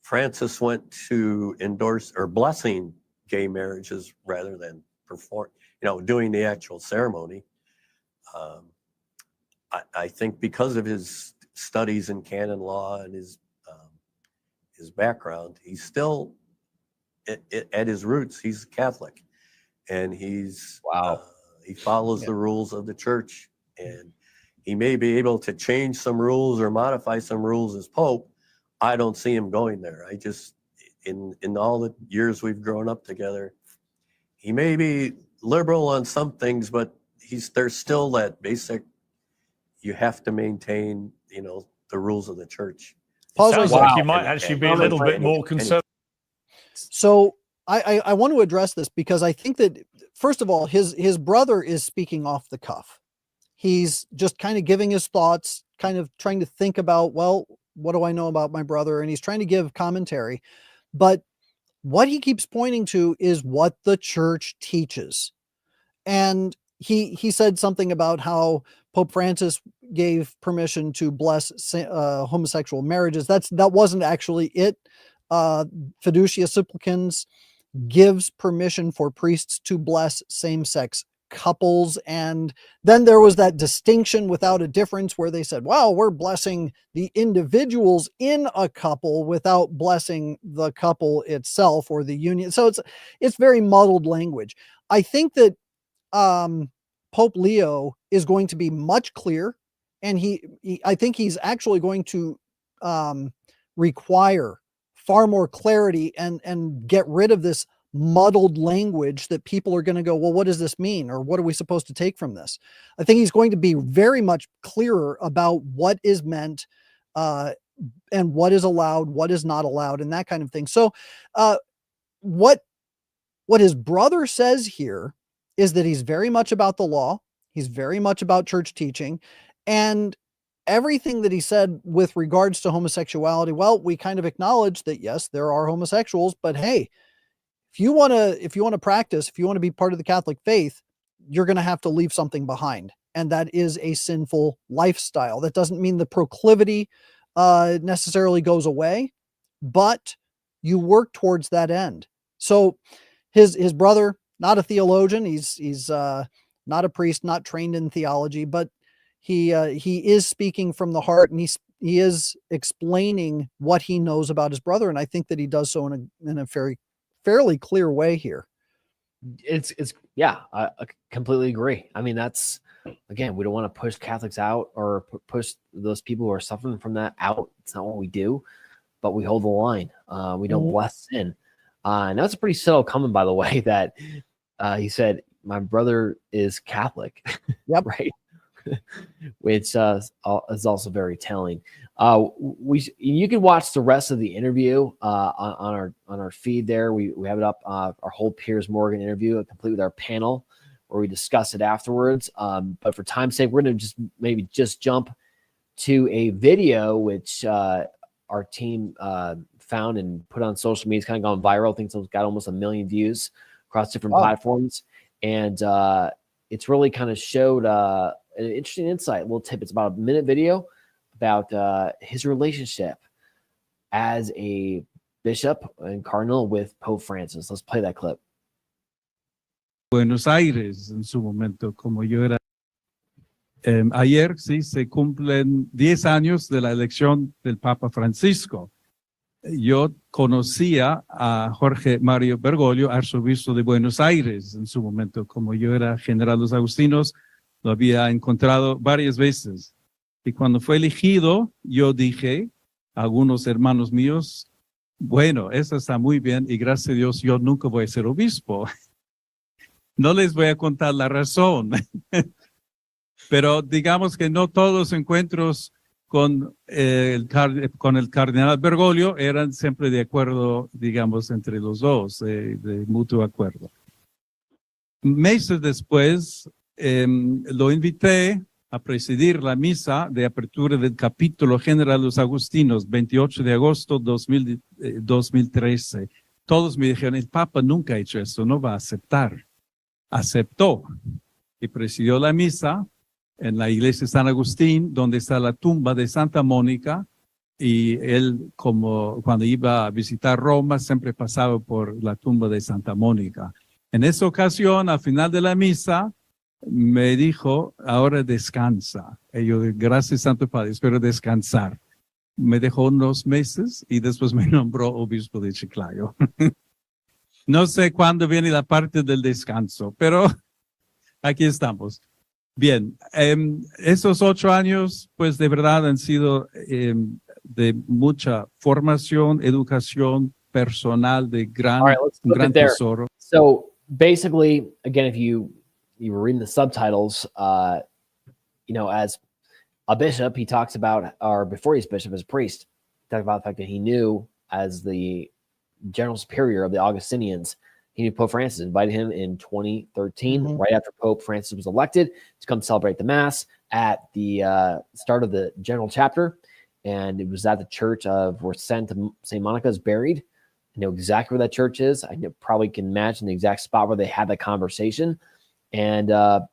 Francis went to endorse or blessing gay marriages rather than doing the actual ceremony. I think because of his studies in canon law and his background, he's still at his roots. He's Catholic, and he follows the rules of the church, and he may be able to change some rules or modify some rules as Pope. I don't see him going there. I just, in all the years we've grown up together, he may be liberal on some things, but there's still that basic, you have to maintain, the rules of the church. Sounds like you might actually be a little bit more conservative. So I want to address this because I think that, first of all, his brother is speaking off the cuff. He's just kind of giving his thoughts, kind of trying to think about, well, what do I know about my brother? And he's trying to give commentary. But what he keeps pointing to is what the church teaches. And he said something about how Pope Francis gave permission to bless homosexual marriages. That wasn't actually it. Fiducia Supplicans gives permission for priests to bless same-sex couples. And then there was that distinction without a difference where they said, well, we're blessing the individuals in a couple without blessing the couple itself or the union. So it's very muddled language. I think that Pope Leo is going to be much clearer, and I think he's actually going to require far more clarity and get rid of this muddled language that people are going to go, well, what does this mean? Or what are we supposed to take from this? I think he's going to be very much clearer about what is meant and what is allowed, what is not allowed, and that kind of thing. So what his brother says here is that he's very much about the law. He's very much about church teaching, and everything that he said with regards to homosexuality, well, we kind of acknowledge that, yes, there are homosexuals, but hey, if you want to practice, if you want to be part of the Catholic faith, you're going to have to leave something behind. And that is a sinful lifestyle. That doesn't mean the proclivity necessarily goes away, but you work towards that end. So his brother, not a theologian, he's not a priest, not trained in theology, but he is speaking from the heart, and he is explaining what he knows about his brother. And I think that he does so in a fairly clear way here. It's yeah, I completely agree. I mean, that's again, we don't want to push Catholics out or push those people who are suffering from that out. It's not what we do, but we hold the line. We don't bless sin. And that's a pretty subtle comment, by the way, that he said, my brother is Catholic. Yep. Right. Which is also very telling. You can watch the rest of the interview on our feed there. We have it up, our whole Piers Morgan interview, complete with our panel, where we discuss it afterwards. But for time's sake, we're going to just jump to a video which our team found and put on social media. It's kind of gone viral. I think it's got almost 1 million views across different platforms, and it's really kind of showed an interesting insight, a little tip. It's about a minute video about his relationship as a bishop and cardinal with Pope Francis. Let's play that clip. Buenos Aires en su momento, como yo era. Ayer sí se cumplen 10 años de la elección del Papa Francisco. Yo conocía a Jorge Mario Bergoglio, arzobispo de Buenos Aires en su momento, como yo era general de los agustinos, lo había encontrado varias veces. Y cuando fue elegido, yo dije a algunos hermanos míos, bueno, eso está muy bien y gracias a Dios yo nunca voy a ser obispo. No les voy a contar la razón, pero digamos que no todos los encuentros con el cardenal Bergoglio eran siempre de acuerdo, digamos, entre los dos, de mutuo acuerdo. Meses después, lo invité a presidir la misa de apertura del capítulo general de los agustinos, 28 de agosto de 2013. Todos me dijeron, el Papa nunca ha hecho eso, no va a aceptar. Aceptó y presidió la misa en la iglesia de San Agustín, donde está la tumba de Santa Mónica, y él, como cuando iba a visitar Roma, siempre pasaba por la tumba de Santa Mónica. En esa ocasión, al final de la misa, me dijo, ahora descansa. Y yo, gracias Santo Padre, espero descansar. Me dejó unos meses y después me nombró obispo de Chiclayo. No sé cuándo viene la parte del descanso, pero aquí estamos. Bien, esos 8 años, pues de verdad han sido de mucha formación, educación personal, de gran, un gran tesoro. So basically, again, if you were reading the subtitles, as a bishop, he talks about, or before he's bishop, as a priest, he talked about the fact that he knew as the general superior of the Augustinians, he knew Pope Francis, invited him in 2013, right after Pope Francis was elected, to come celebrate the Mass at the start of the general chapter. And it was at the church of where St. Monica is buried. I know exactly where that church is. I probably can imagine the exact spot where they had that conversation. And, Pope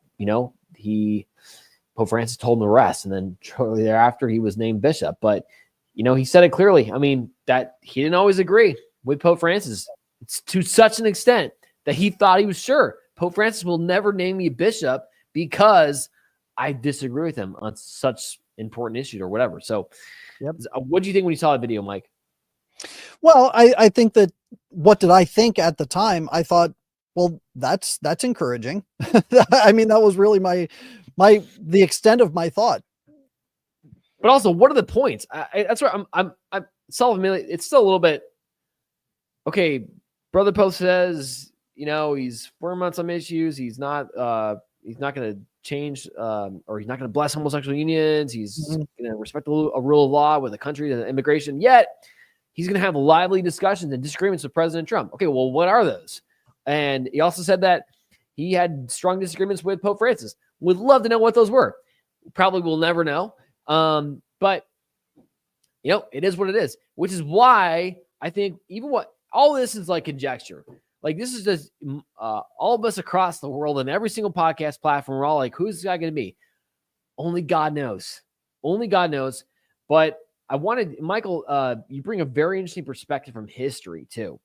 Francis told him the rest. And then shortly thereafter, he was named bishop. But, he said it clearly. I mean, that he didn't always agree with Pope Francis. It's to such an extent that he thought he was sure Pope Francis will never name me bishop because I disagree with him on such important issue or whatever. So what do you think when you saw that video, Mike? Well, I think that, what did I think at the time? I thought, well, that's encouraging. I mean, that was really the extent of my thought. But also, what are the points? That's where I'm self-familiar. It's still a little bit, okay, Brother Pope says, he's firm on some issues. He's not going to change, or he's not going to bless homosexual unions. He's going to respect a rule of law with a country and immigration. Yet he's going to have lively discussions and disagreements with President Trump. Okay, well, what are those? And he also said that he had strong disagreements with Pope Francis. Would love to know what those were. Probably will never know. But it is what it is, which is why I think all this is like conjecture. Like, this is just all of us across the world and every single podcast platform. We're all like, who's this guy going to be? Only God knows. Only God knows. But I wanted, Michael, you bring a very interesting perspective from history too,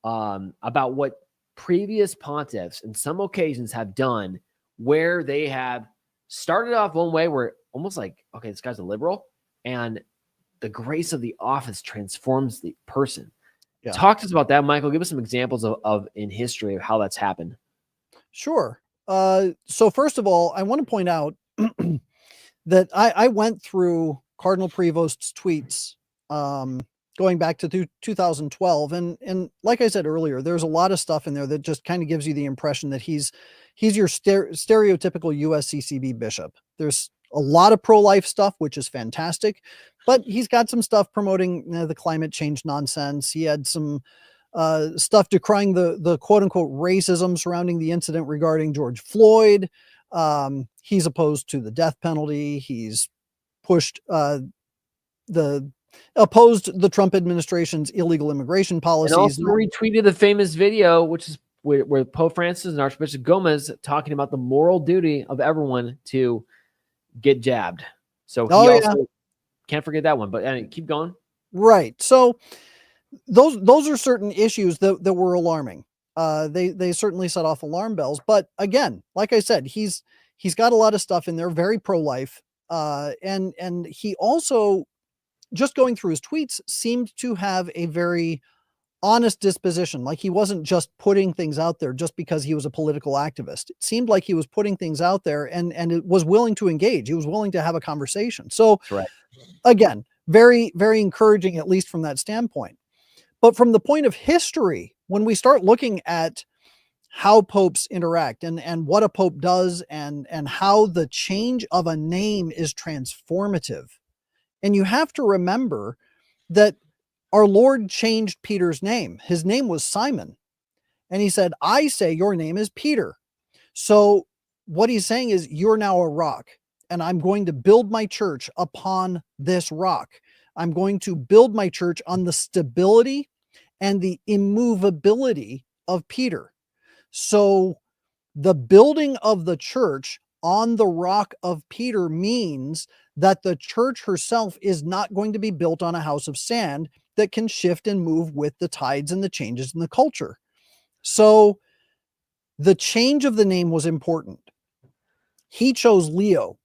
about what previous pontiffs in some occasions have done, where they have started off one way where almost like, okay, this guy's a liberal, and the grace of the office transforms the person. Yeah. Talk to us about that, Michael. Give us some examples of in history of how that's happened. Sure. So first of all, I want to point out that I went through Cardinal Prevost's tweets going back to 2012, and like I said earlier, there's a lot of stuff in there that just kind of gives you the impression that he's your stereotypical USCCB bishop. There's a lot of pro-life stuff, which is fantastic, but he's got some stuff promoting the climate change nonsense. He had some stuff decrying the quote unquote racism surrounding the incident regarding George Floyd. He's opposed to the death penalty. He's pushed opposed the Trump administration's illegal immigration policies. And also retweeted the famous video, which is where Pope Francis and Archbishop Gomez talking about the moral duty of everyone to get jabbed. So he also can't forget that one, but keep going. Right. So those are certain issues that were alarming. They certainly set off alarm bells, but again, like I said, he's got a lot of stuff in there, very pro-life. And he also, just going through his tweets, seemed to have a very honest disposition. Like he wasn't just putting things out there just because he was a political activist. It seemed like he was putting things out there and it was willing to engage. He was willing to have a conversation. So again, very, very encouraging, at least from that standpoint. But from the point of history, when we start looking at how popes interact and what a pope does and how the change of a name is transformative. And you have to remember that our Lord changed Peter's name. His name was Simon. And he said, I say your name is Peter. So what he's saying is you're now a rock, and I'm going to build my church upon this rock. I'm going to build my church on the stability and the immovability of Peter. So the building of the church on the rock of Peter means that the church herself is not going to be built on a house of sand that can shift and move with the tides and the changes in the culture. So the change of the name was important. He chose Leo.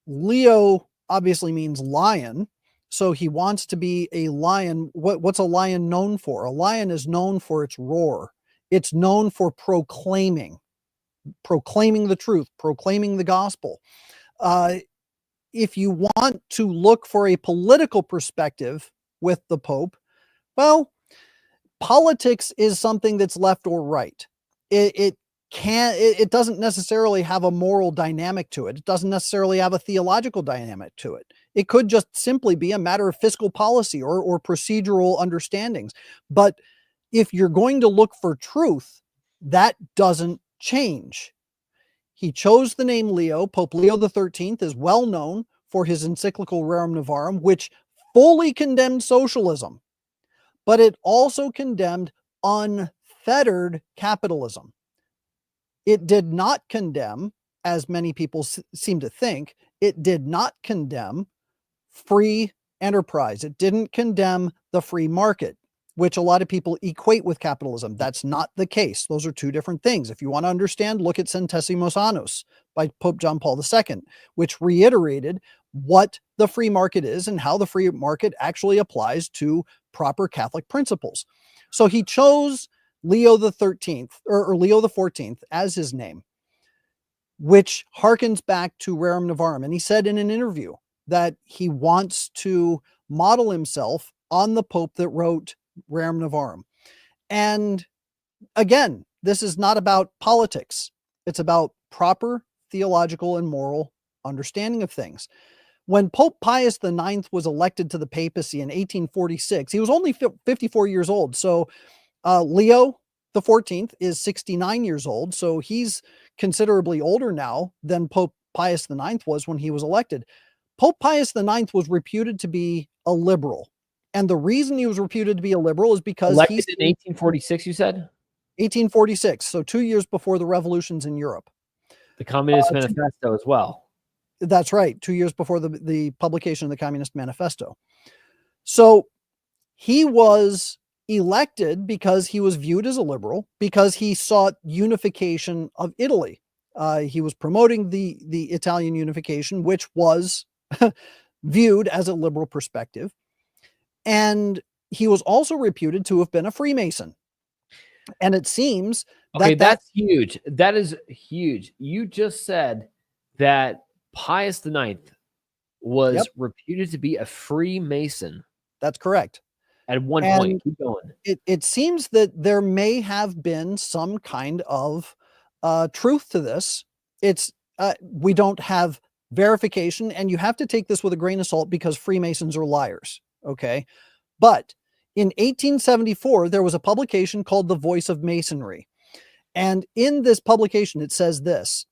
Leo obviously means lion. So he wants to be a lion. What's a lion known for? A lion is known for its roar. It's known for proclaiming the truth, proclaiming the gospel. If you want to look for a political perspective with the Pope, well, politics is something that's left or right. It doesn't necessarily have a moral dynamic to it. It doesn't necessarily have a theological dynamic to it. It could just simply be a matter of fiscal policy or procedural understandings. But if you're going to look for truth, that doesn't change. He chose the name Leo. Pope Leo XIII is well known for his encyclical Rerum Novarum, which fully condemned socialism, but it also condemned unfettered capitalism. It did not condemn, as many people seem to think, it did not condemn free enterprise. It didn't condemn the free market, which a lot of people equate with capitalism. That's not the case. Those are two different things. If you want to understand, look at Centesimus Annus by Pope John Paul II, which reiterated what the free market is and how the free market actually applies to proper Catholic principles. So he chose Leo XIII or Leo XIV as his name, which harkens back to Rerum Novarum. And he said in an interview that he wants to model himself on the Pope that wrote Rerum Novarum. And again, this is not about politics. It's about proper theological and moral understanding of things. When Pope Pius IX was elected to the papacy in 1846, he was only 54 years old. So Leo XIV is 69 years old. So he's considerably older now than Pope Pius IX was when he was elected. Pope Pius IX was reputed to be a liberal. And the reason he was reputed to be a liberal is because elected in 1846, you said? 1846, so 2 years before the revolutions in Europe. The Communist Manifesto as well. That's right, 2 years before the publication of the Communist Manifesto. So he was elected because he was viewed as a liberal, because he sought unification of Italy. He was promoting the Italian unification, which was viewed as a liberal perspective. And he was also reputed to have been a Freemason. And it seems Okay, that's huge. That is huge. You just said that Pius IX was reputed to be a Freemason. That's correct. At one point. Keep going. It seems that there may have been some kind of truth to this. We don't have verification, and you have to take this with a grain of salt because Freemasons are liars. Okay. But in 1874, there was a publication called The Voice of Masonry. And in this publication, it says this: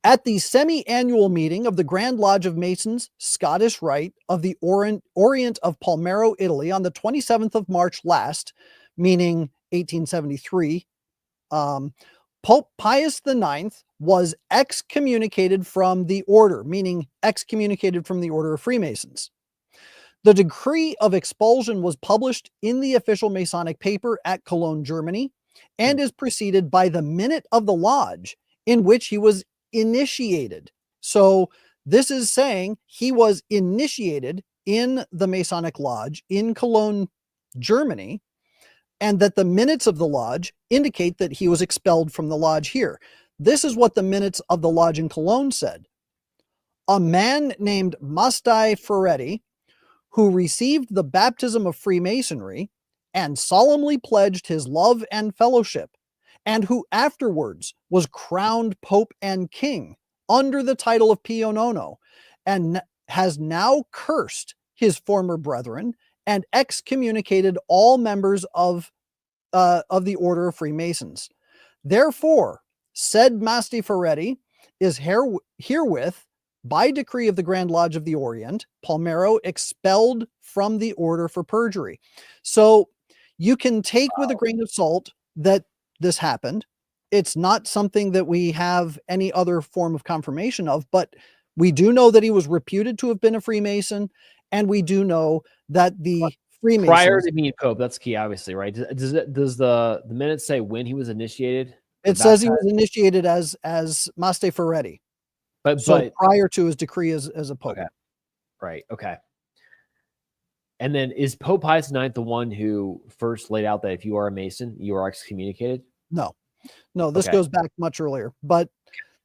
at the semi-annual meeting of the Grand Lodge of Masons, Scottish Rite of the Orient of Palmero, Italy, on the 27th of March last, meaning 1873, Pope Pius IX was excommunicated from the order, meaning excommunicated from the Order of Freemasons. The decree of expulsion was published in the official Masonic paper at Cologne, Germany, and is preceded by the minute of the lodge in which he was initiated. So this is saying he was initiated in the Masonic Lodge in Cologne, Germany, and that the minutes of the lodge indicate that he was expelled from the lodge here. This is what the minutes of the lodge in Cologne said. A man named Mastai Ferretti, who received the baptism of Freemasonry and solemnly pledged his love and fellowship, and who afterwards was crowned Pope and King under the title of Pio Nono, and has now cursed his former brethren and excommunicated all members of the Order of Freemasons. Therefore, said Masti Ferretti is herewith, by decree of the Grand Lodge of the Orient, Palmero, expelled from the order for perjury. So you can take with a grain of salt that this happened. It's not something that we have any other form of confirmation of, but we do know that he was reputed to have been a Freemason, and we do know that the Freemasons, prior to being Pope, that's key, obviously, right? Does the minutes say when he was initiated? It says he was initiated as Maste Ferretti. But prior to his decree as a Pope. Okay. Right. Okay. And then is Pope Pius IX the one who first laid out that if you are a Mason, you are excommunicated? No, this goes back much earlier. But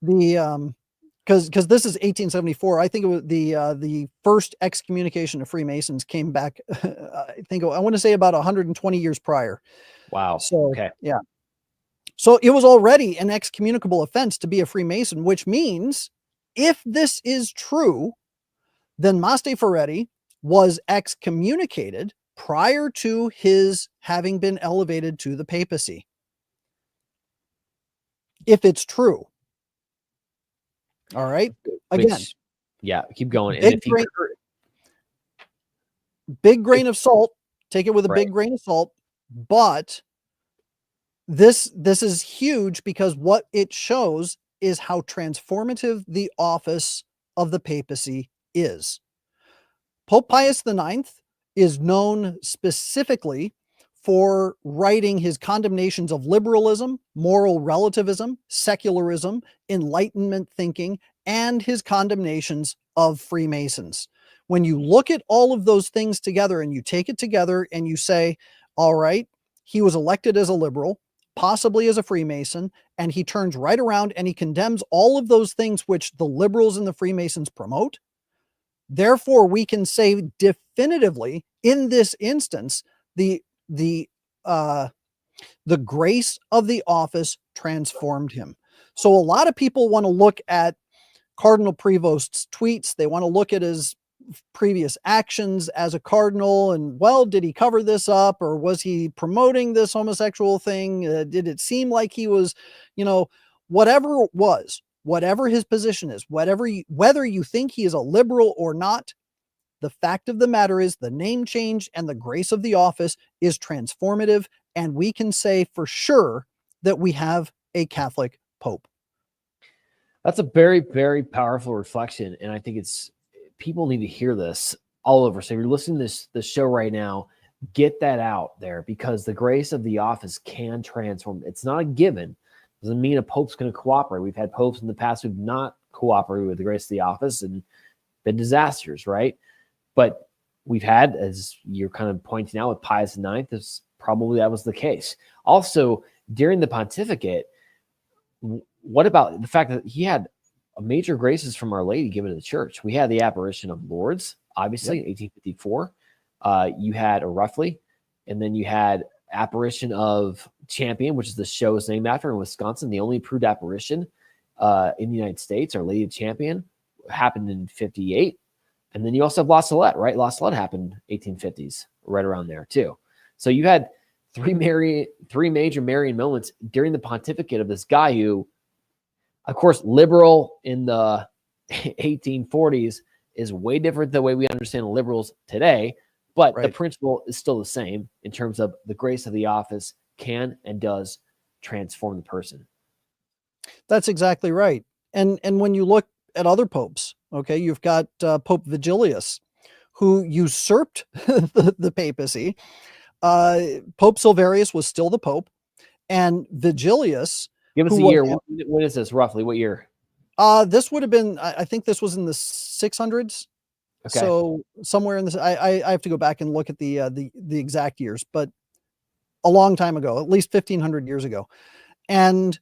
the because this is 1874, I think it was the first excommunication of Freemasons came back. I want to say about 120 years prior. Wow. So yeah, so it was already an excommunicable offense to be a Freemason, which means if this is true, then Maste Ferretti was excommunicated prior to his having been elevated to the papacy. If it's true. All right. Again. Keep going. Big grain of salt. Take it with a big grain of salt. But this is huge because what it shows is how transformative the office of the papacy is. Pope Pius IX is known specifically for writing his condemnations of liberalism, moral relativism, secularism, Enlightenment thinking, and his condemnations of Freemasons. When you look at all of those things together and you take it together and you say, all right, he was elected as a liberal, possibly as a Freemason, and he turns right around and he condemns all of those things which the liberals and the Freemasons promote. Therefore, we can say definitively in this instance, the grace of the office transformed him. So a lot of people want to look at Cardinal Prevost's tweets. They want to look at his previous actions as a cardinal and, well, did he cover this up, or was he promoting this homosexual thing? Did it seem like he was, whatever it was, whatever his position is, whether you think he is a liberal or not, the fact of the matter is the name change and the grace of the office is transformative. And we can say for sure that we have a Catholic Pope. That's a very, very powerful reflection. And I think people need to hear this all over. So if you're listening to this show right now, get that out there, because the grace of the office can transform. It's not a given. Doesn't mean a pope's going to cooperate. We've had popes in the past who've not cooperated with the grace of the office and been disasters, right? But we've had, as you're kind of pointing out with Pius IX, probably that was the case. Also, during the pontificate, what about the fact that he had major graces from Our Lady given to the church? We had the apparition of Lourdes, obviously, in 1854. You had a roughly, and then you had apparition of Champion, which is the show's named after in Wisconsin, the only proved apparition in the United States. Our Lady of Champion happened in 58. And then you also have La Salette, right? La Salette happened 1850s, right around there too. So you had three major Marian moments during the pontificate of this guy who, of course, liberal in the 1840s is way different the way we understand liberals today, but the principle is still the same in terms of the grace of the office can and does transform the person. That's exactly right. And when you look at other popes, okay, you've got Pope Vigilius, who usurped the papacy. Pope Silverius was still the pope, and Vigilius. Give us a year. When is this roughly? What year? This would have been, I think this was in the 600s. Okay. So somewhere in this, I have to go back and look at the exact years, but a long time ago, at least 1500 years ago. And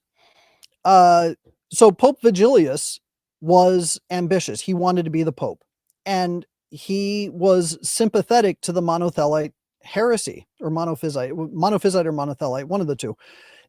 so Pope Vigilius was ambitious. He wanted to be the pope, and he was sympathetic to the monothelite heresy, or monophysite or monothelite, one of the two.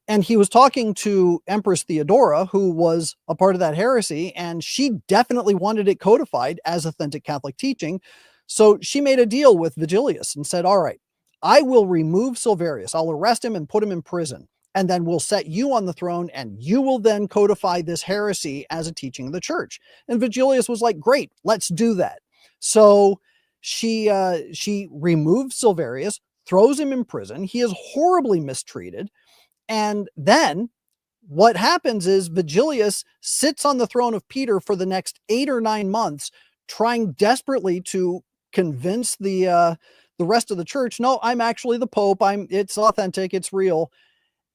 And he was talking to Empress Theodora, who was a part of that heresy, and she definitely wanted it codified as authentic Catholic teaching. So she made a deal with Vigilius and said, all right, I will remove Silverius. I'll arrest him and put him in prison. And then we'll set you on the throne, and you will then codify this heresy as a teaching of the church. And Vigilius was like, great, let's do that. So she removed Silverius, throws him in prison. He is horribly mistreated. And then what happens is Vigilius sits on the throne of Peter for the next 8 or 9 months, trying desperately to convince the rest of the church, no, I'm actually the Pope. It's authentic. It's real.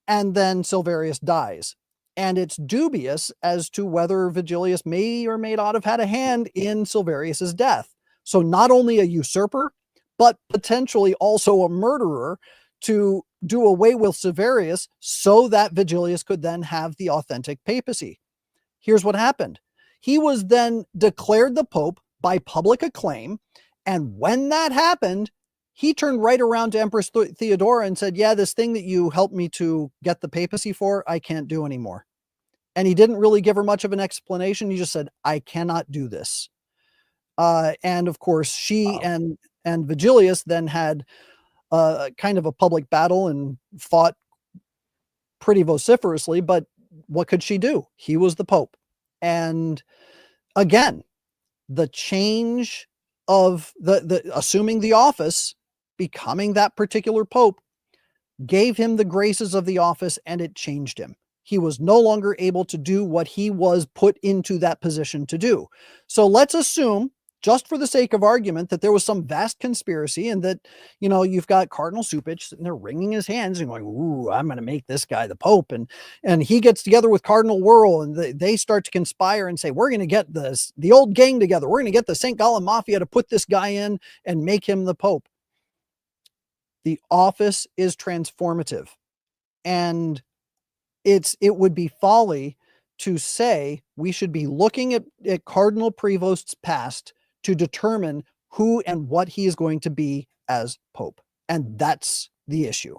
And then Silverius dies. And it's dubious as to whether Vigilius may or may not have had a hand in Silverius's death. So not only a usurper, but potentially also a murderer to do away with Silverius so that Vigilius could then have the authentic papacy. Here's what happened. He was then declared the Pope by public acclaim. And when that happened, he turned right around to Empress Theodora and said, yeah, this thing that you helped me to get the papacy for, I can't do anymore. And he didn't really give her much of an explanation. He just said, I cannot do this. And of course, she and Vigilius then had kind of a public battle and fought pretty vociferously, but what could she do? He was the Pope. And again, the change of the assuming the office, becoming that particular Pope, gave him the graces of the office, and it changed him. He was no longer able to do what he was put into that position to do. So let's assume, just for the sake of argument, that there was some vast conspiracy, and that, you know, you've got Cardinal Supich sitting there wringing his hands and going, ooh, I'm going to make this guy the Pope. And he gets together with Cardinal Wuerl, and they start to conspire and say, we're going to get the old gang together. We're going to get the St. Gallen Mafia to put this guy in and make him the Pope. The office is transformative, and it would be folly to say we should be looking at Cardinal Prevost's past to determine who and what he is going to be as Pope. And that's the issue.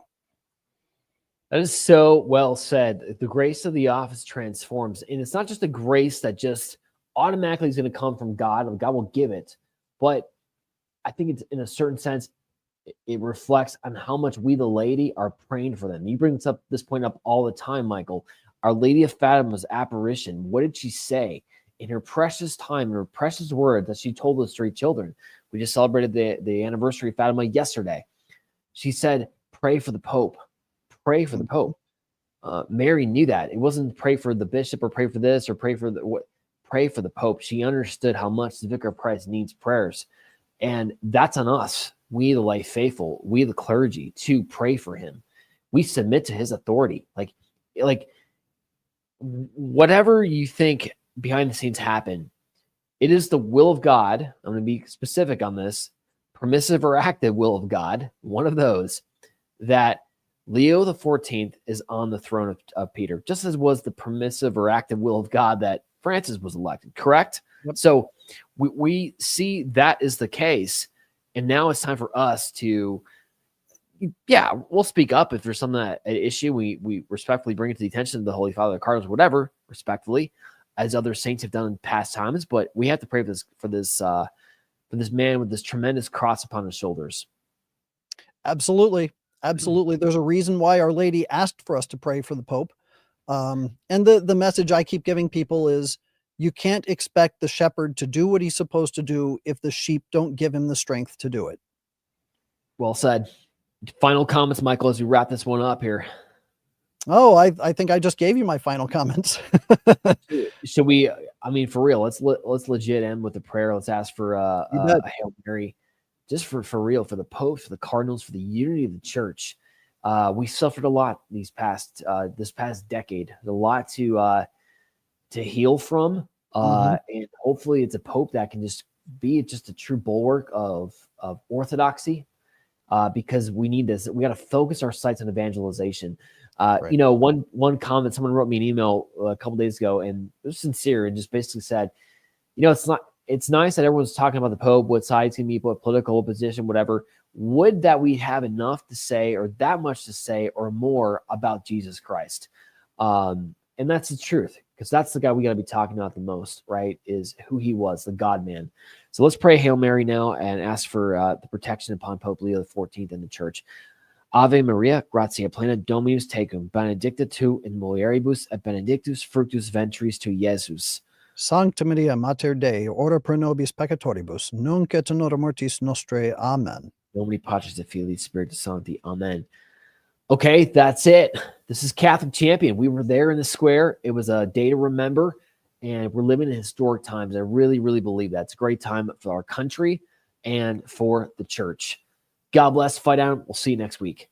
That is so well said. The grace of the office transforms. And it's not just a grace that just automatically is going to come from God, and God will give it. But I think it's, in a certain sense, it reflects on how much we, the laity, are praying for them. You bring this point up all the time, Michael. Our Lady of Fatima's apparition, what did she say? In her precious time, in her precious word that she told those 3 children. We just celebrated the anniversary of Fatima yesterday. She said, pray for the Pope. Pray for the Pope. Mary knew that. It wasn't pray for the bishop or pray for this or pray for pray for the Pope. She understood how much the Vicar of Christ needs prayers. And that's on us, we the lay faithful, we the clergy, to pray for him. We submit to his authority. Like whatever you think behind the scenes happen, it is the will of God. I'm going to be specific on this, permissive or active will of God, one of those, that Leo the 14th is on the throne of Peter, just as was the permissive or active will of God that Francis was elected, correct? Yep. So we see that is the case. And now it's time for us to, we'll speak up if there's something an issue. We respectfully bring it to the attention of the Holy Father, the Cardinals, whatever, respectfully, as other saints have done in past times. But we have to pray for this man with this tremendous cross upon his shoulders. Absolutely. Absolutely. There's a reason why Our Lady asked for us to pray for the Pope. And the message I keep giving people is you can't expect the shepherd to do what he's supposed to do if the sheep don't give him the strength to do it. Well said. Final comments, Michael, as we wrap this one up here. Oh, I think I just gave you my final comments. Should we, I mean, for real, let's legit end with a prayer. Let's ask for a Hail Mary, just for real, for the Pope, for the Cardinals, for the unity of the church. We suffered a lot this past decade. There's a lot to heal from. And hopefully it's a Pope that can just be just a true bulwark of orthodoxy, because we need this. We got to focus our sights on evangelization. Right. You know, one comment, someone wrote me an email a couple days ago, and it was sincere, and just basically said, you know, it's nice that everyone's talking about the Pope, what side he's going to be, what political position, whatever. Would that we have enough to say, or that much to say, or more about Jesus Christ? And that's the truth, because that's the guy we got to be talking about the most, right? Is who he was, the God-man. So let's pray Hail Mary now and ask for the protection upon Pope Leo XIV and the Church. Ave Maria, gratia plena, Dominus tecum, benedicta tu in mulieribus, et benedictus fructus ventris tu, Jesus. Sancta Maria, Mater Dei, ora pro nobis peccatoribus, nunc et in hora mortis nostrae. Amen. Nomine Patris et Filii Spiritus Sancti. Amen. Okay, that's it. This is Catholic Champion. We were there in the square. It was a day to remember, and we're living in historic times. I really, really believe that. It's a great time for our country and for the church. God bless. Fight on. We'll see you next week.